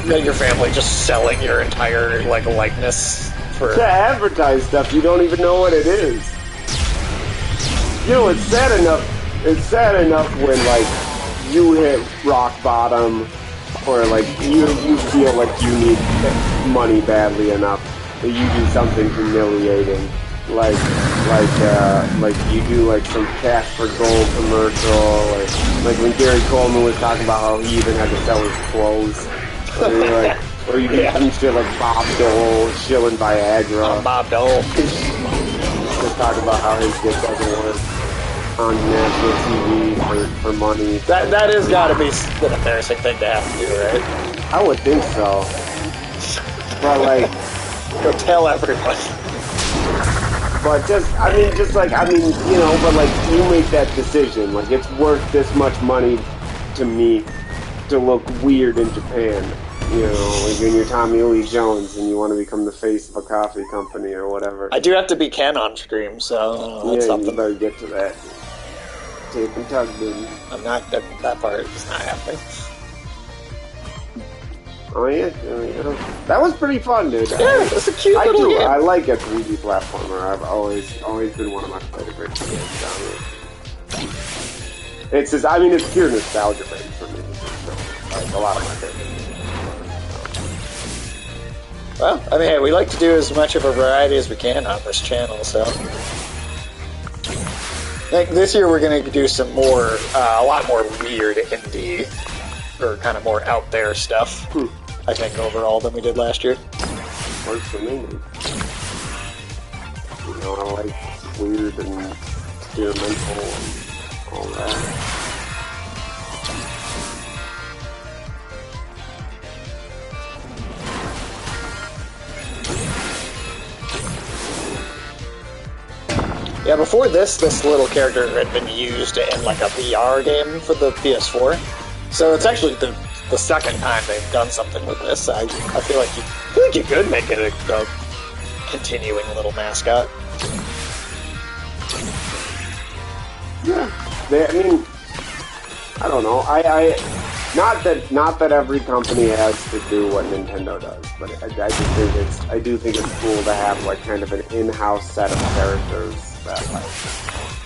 Yeah, your family just selling your entire, like, likeness for... To advertise stuff, you don't even know what it is. You know, it's sad enough when, like, you hit rock bottom, or, like, you feel like you need money badly enough that you do something humiliating. Like you do, like, some Cash for Gold commercial, like when Gary Coleman was talking about how he even had to sell his clothes. Or you do some shit like Bob Dole shilling Viagra. I'm Bob Dole. Just talk about how his dick doesn't work on national TV for money. That has got to be an embarrassing thing to have to do, right? I would think so. But, like... Go tell everyone. But you know, but, like, you make that decision. Like, it's worth this much money to me to look weird in Japan. You know, like when you're Tommy Lee Jones and you want to become the face of a coffee company or whatever. I do have to be Ken on stream, so that's something. You better get to that. Tape and tug, baby. I'm not, that part is not happening. Oh yeah, that was pretty fun, dude. Yeah, it's a cute little game. I like a 3D platformer. I've always been one of my favorite games. It's just, I mean, it's pure nostalgia based for me. So, like a lot of my favorites. Well, I mean, hey, we like to do as much of a variety as we can on this channel, so... Like, this year we're going to do some more, a lot more weird indie, or kind of more out there stuff, I think, overall than we did last year. Works for me. You know, I like weird and experimental and all that. Yeah, before this little character had been used in like a VR game for the PS4. So it's actually the second time they've done something with this. I feel like you could make it a continuing little mascot. Yeah, I mean, I don't know. Not that every company has to do what Nintendo does, but I do think it's cool to have like kind of an in-house set of characters that like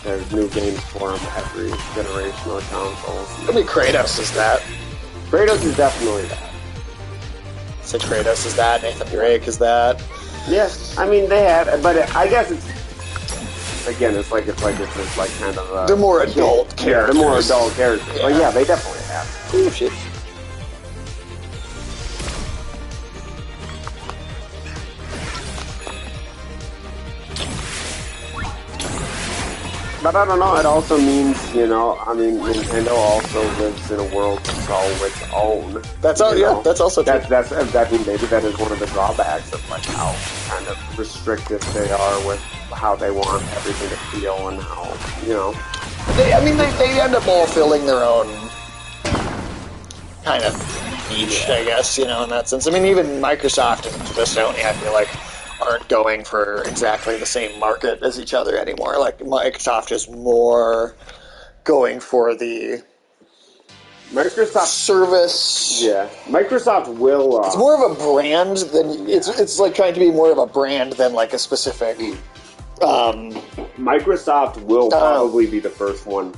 there's new games for them every generation of consoles. I mean, Kratos is that. Kratos is definitely that. So Kratos is that. Nathan Drake is that. Yes, I mean they had, but I guess it's like kind of the more adult characters. Yeah, the more adult characters. Yeah. But yeah, they definitely have. Oh shit. But I don't know, it also means, you know, I mean, Nintendo also lives in a world that's all its own. That's all, yeah, that's also true. I mean, maybe that is one of the drawbacks of, like, how kind of restrictive they are with how they want everything to feel and how, you know. They end up all filling their own kind of niche, I guess, you know, in that sense. I mean, even Microsoft and Sony, I feel like, aren't going for exactly the same market as each other anymore. Like, Microsoft is more going for the Microsoft service. Yeah, Microsoft will. It's more of a brand than it's like trying to be more of a brand than like a specific. Microsoft will probably be the first one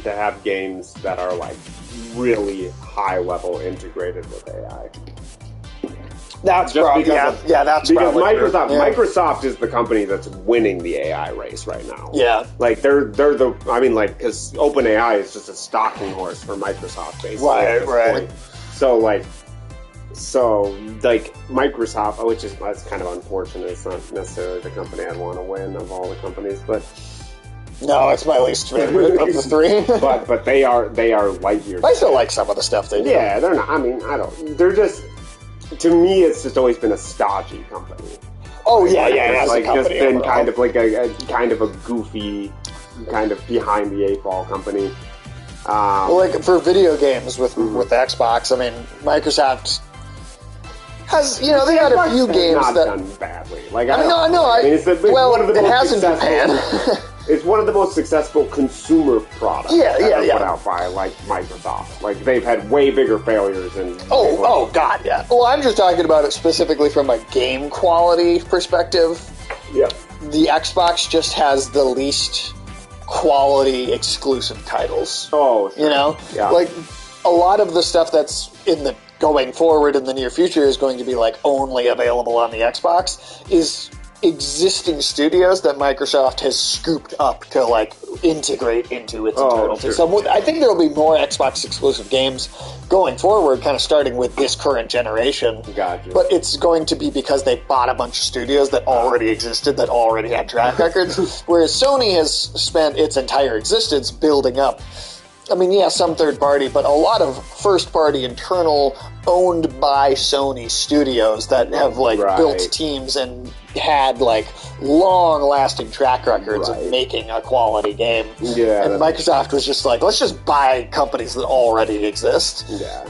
to have games that are like really high level integrated with AI. That's probably that's because Microsoft. Yeah. Microsoft is the company that's winning the AI race right now. Yeah, like they're the. I mean, like because OpenAI is just a stalking horse for Microsoft, basically. Right. So Microsoft, that's kind of unfortunate. It's not necessarily the company I'd want to win of all the companies, but No, it's my least favorite of the three. but they are light years. I still like some of the stuff they do. Yeah, they're not. I mean, I don't. They're just. To me, it's just always been a stodgy company. Oh yeah, It's as a like just company been overall. kind of like a kind of a goofy, kind of behind the eight ball company. Well, like for video games with Xbox, I mean, Microsoft has, you know, they had a few games not that done badly. Like I know. it's Well, one of the it most has in successful- Japan. It's one of the most successful consumer products Yeah. put out by like Microsoft. Like they've had way bigger failures and Oh God, yeah. Well, I'm just talking about it specifically from a game quality perspective. yeah. The Xbox just has the least quality exclusive titles. Oh, sure. You know, Yeah. like a lot of the stuff that's in the going forward in the near future is going to be like only available on the Xbox is existing studios that Microsoft has scooped up to like integrate into its internal sure. So I think there will be more Xbox exclusive games going forward, kind of starting with this current generation. Gotcha. But it's going to be because they bought a bunch of studios that already existed, that already had track records, whereas Sony has spent its entire existence building up. I mean, yeah, some third party, but a lot of first party internal owned by Sony studios that have like Right. built teams and had like long lasting track records Right. of making a quality game. Yeah, And Microsoft was just like, let's just buy companies that already exist. Yeah.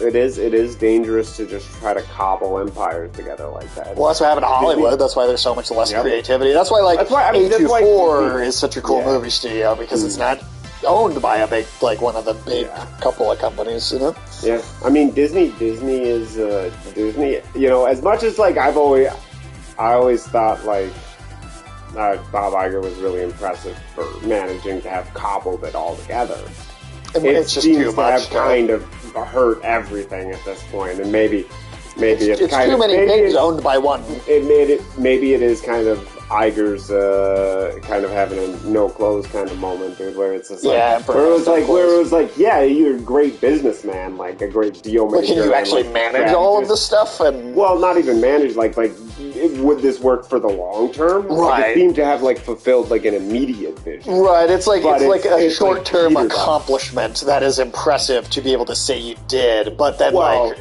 It is dangerous to just try to cobble empires together like that. Well, that's what happened to Hollywood. That's why there's so much less Yep. creativity. That's why like That's why A24 is such a cool Yeah. movie studio, because it's not owned by a big, like one of the big Yeah. couple of companies, you know? Yeah, I mean Disney is Disney. You know, as much as like I always thought like Bob Iger was really impressive for managing to have cobbled it all together. I mean, it's just seems too to much. have kind of hurt everything at this point, and maybe it's kind too of many maybe pigs it's- owned by one. Maybe it is kind of Iger's kind of having a no clothes kind of moment, dude, where it's just like, Yeah, where it perhaps was like, yeah, you're a great businessman, like a great deal maker. But can you and, actually like, manage all of strategist. this stuff? And Well, not even manage. Would this work for the long term? Like, Right. it seemed to have like fulfilled like an immediate vision. right, it's like But it's like a it's like short-term petered out. accomplishment that is impressive to be able to say you did, but then Well,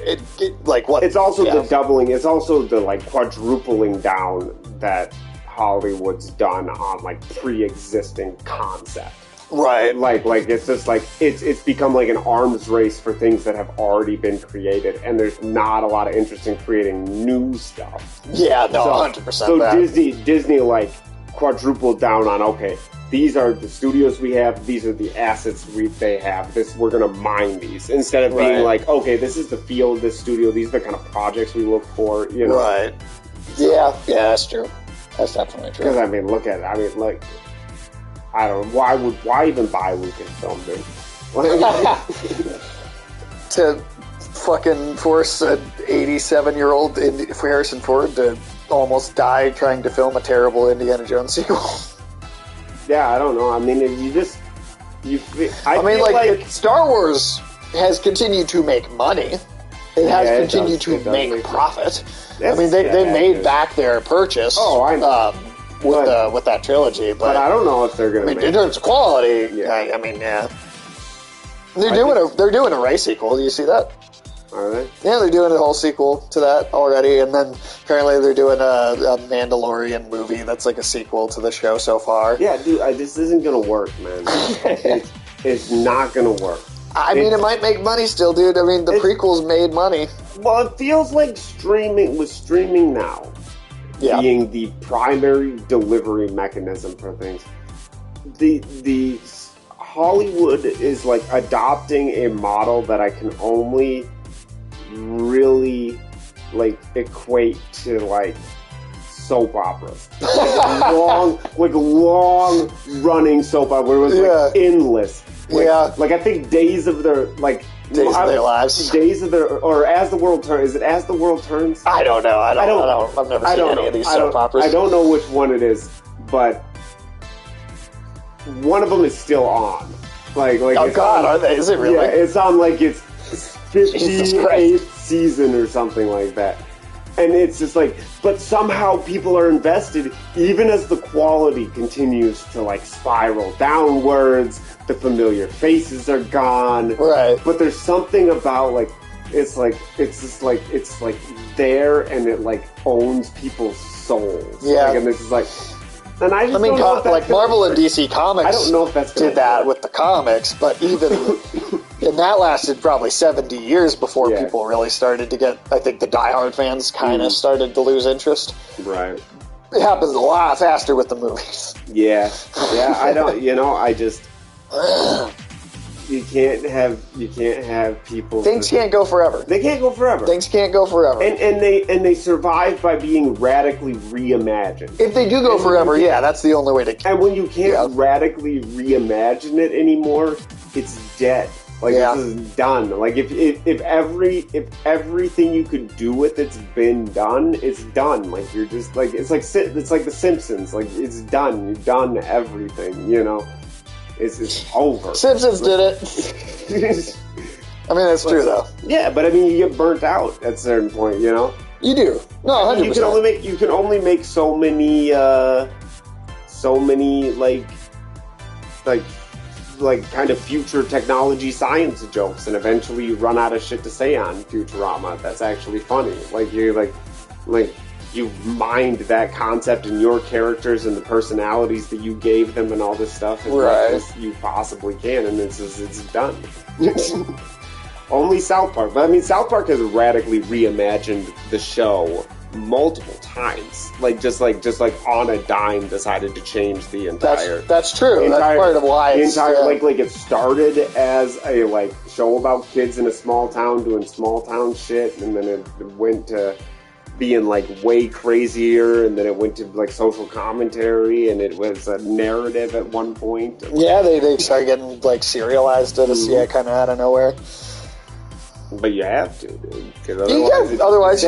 like what? It's also yeah. the doubling. It's also the like quadrupling down that Hollywood's done on like pre-existing concept. right. Like it's just like it's become like an arms race for things that have already been created, and there's not a lot of interest in creating new stuff. Yeah, no, So- 100%. So that. Disney like quadrupled down on, okay, these are the studios we have, these are the assets they have. We're gonna mine these instead of being Right. like, okay, this is the field, this studio, these are the kind of projects we look for, you know. Right. Yeah, that's true. That's definitely true. Because I mean, look at it. I mean, like, I don't know. Why even buy Lucasfilm, dude? Like, To fucking force an 87-year-old Harrison Ford to almost die trying to film a terrible Indiana Jones sequel. yeah, I don't know. I mean, if you just I mean, feel like Star Wars has continued to make money. It has Yeah, it continued does. It to does make make profit. I That's mean, they sad, made dude. back their purchase. Oh, I know. With that trilogy, but I don't know if they're gonna I mean, make in terms of quality, Yeah. I mean, yeah. They're doing a Ray sequel. Do you see that? Are they? Yeah, they're doing a whole sequel to that already, and then apparently they're doing a Mandalorian movie that's like a sequel to the show so far. Yeah, dude, this isn't gonna work, man. It's not gonna work. I mean, it might make money still, dude. I mean, the prequels made money. Well, it feels like streaming now Yeah. being the primary delivery mechanism for things. The Hollywood is like adopting a model that I can only really like equate to like soap operas, like long running soap opera where it was like endless. Like I think Days of Their Days of Their Lives. Days of Their, or As the World Turns. Is it As the World Turns? I don't know. I've never seen any of these soap operas. I don't know which one it is, but one of them is still on. Like Oh it's God, on, are they? Is it really? Yeah, it's on like its Jesus 58th Christ. season or something like that. And it's just like, but somehow people are invested, even as the quality continues to like spiral downwards. The familiar faces are gone, Right? But there's something about like it's there, and it like owns people's souls. Yeah, and this is like, and I mean, like Marvel and DC Comics. I don't know if that's did that with the comics, but even and that lasted probably 70 years before people really started to get. I think the diehard fans kind of started to lose interest. Right. It happens a lot faster with the movies. Yeah. I don't. I just. You can't have people. Things can't go forever. They can't go forever. Things can't go forever. And they survive by being radically reimagined. If they do go forever, that's the only way to. And when you can't radically reimagine it anymore, it's dead. Like this is done. Like if everything you could do with it's been done, it's done. Like you're just like it's like The Simpsons. Like it's done. You've done everything. It's over. Simpsons did it. I mean, that's true, though. Yeah, but I mean, you get burnt out at a certain point, You do. No, 100%. You can only make so many, like kind of future technology science jokes, and eventually you run out of shit to say on Futurama. That's actually funny. Like you mined that concept in your characters and the personalities that you gave them and all this stuff as much as you possibly can, and it's done. Only South Park. But I mean, South Park has radically reimagined the show multiple times. Just on a dime decided to change the entire... That's true. That's part of why it's... Like it started as a show about kids in a small town doing small town shit, and then it went to being way crazier, and then it went to social commentary, and it was a narrative at one point. Yeah, they started getting serialized it kind of out of nowhere. But you have to, dude. Otherwise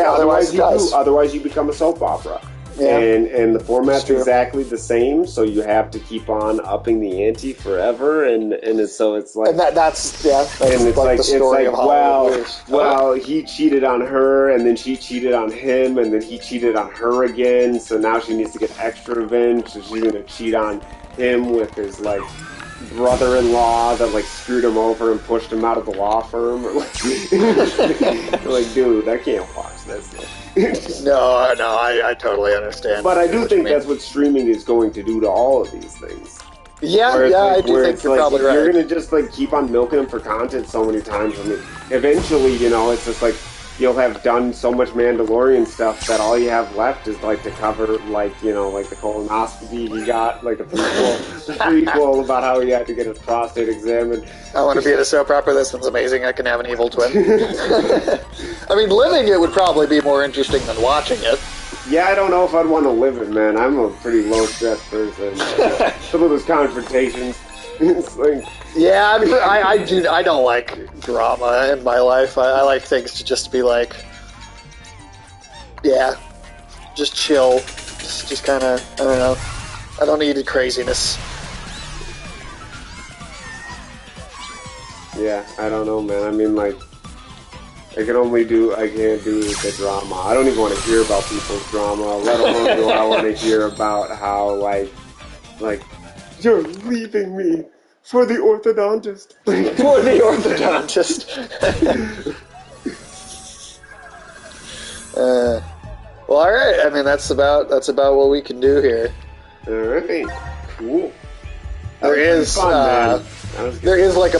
you become a soap opera. Yeah. And the format's exactly the same, so you have to keep on upping the ante forever, and so it's like... And that's the story of Hollywood. He cheated on her, and then she cheated on him, and then he cheated on her again, so now she needs to get extra revenge, so she's going to cheat on him with his, brother-in-law that, screwed him over and pushed him out of the law firm. Dude, I can't watch this. No, I totally understand. But I do think that's what streaming is going to do to all of these things. Yeah, I do think you're probably right. You're going to just keep on milking them for content so many times. I mean, eventually, it's just you'll have done so much Mandalorian stuff that all you have left is to cover the colonoscopy he got, the prequel about how he had to get his prostate examined. I want to be in a soap opera. This one's amazing. I can have an evil twin. I mean, living it would probably be more interesting than watching it. Yeah, I don't know if I'd want to live it, man. I'm a pretty low-stress person. Some of those confrontations. Yeah, I don't like drama in my life. I like things to just be just chill. Just kind of, I don't know. I don't need craziness. Yeah, I don't know, man. I mean, I can't do the drama. I don't even want to hear about people's drama, let alone do I want to hear about how, you're leaving me for the orthodontist. For the orthodontist. Well, all right. I mean, that's about what we can do here. All right. Cool. There is a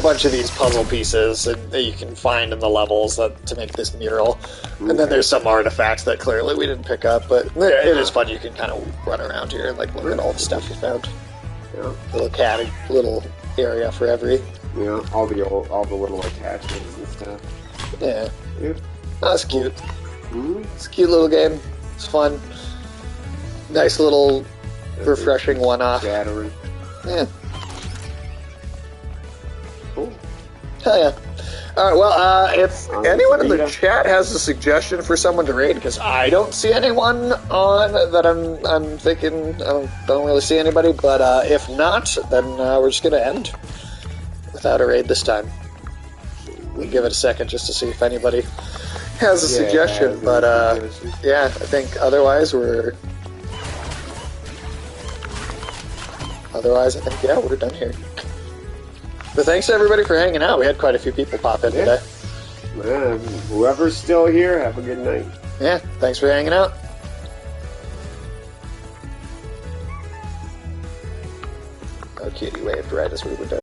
bunch of these puzzle pieces that you can find in the levels to make this mural, and then there's some artifacts that clearly we didn't pick up, but it is fun. You can kind of run around here and look at all the stuff you found. Yeah. Little area for every. Yeah, all the little attachments and stuff. Yeah. That's cute. It's a cute little game. It's fun. Nice little refreshing one-off. Shattering. Yeah. Cool. Hell yeah. Alright, well, if anyone in the chat has a suggestion for someone to raid, because I don't see anyone on that I'm thinking, I don't really see anybody, but if not, then we're just going to end without a raid this time. We'll give it a second just to see if anybody has a suggestion, has but a suggestion. yeah, I think otherwise we're... Otherwise, I think, yeah, we're done here. But thanks to everybody for hanging out. We had quite a few people pop in today. Man, whoever's still here, have a good night. Yeah, thanks for hanging out. Oh, cutie waved right as we were done.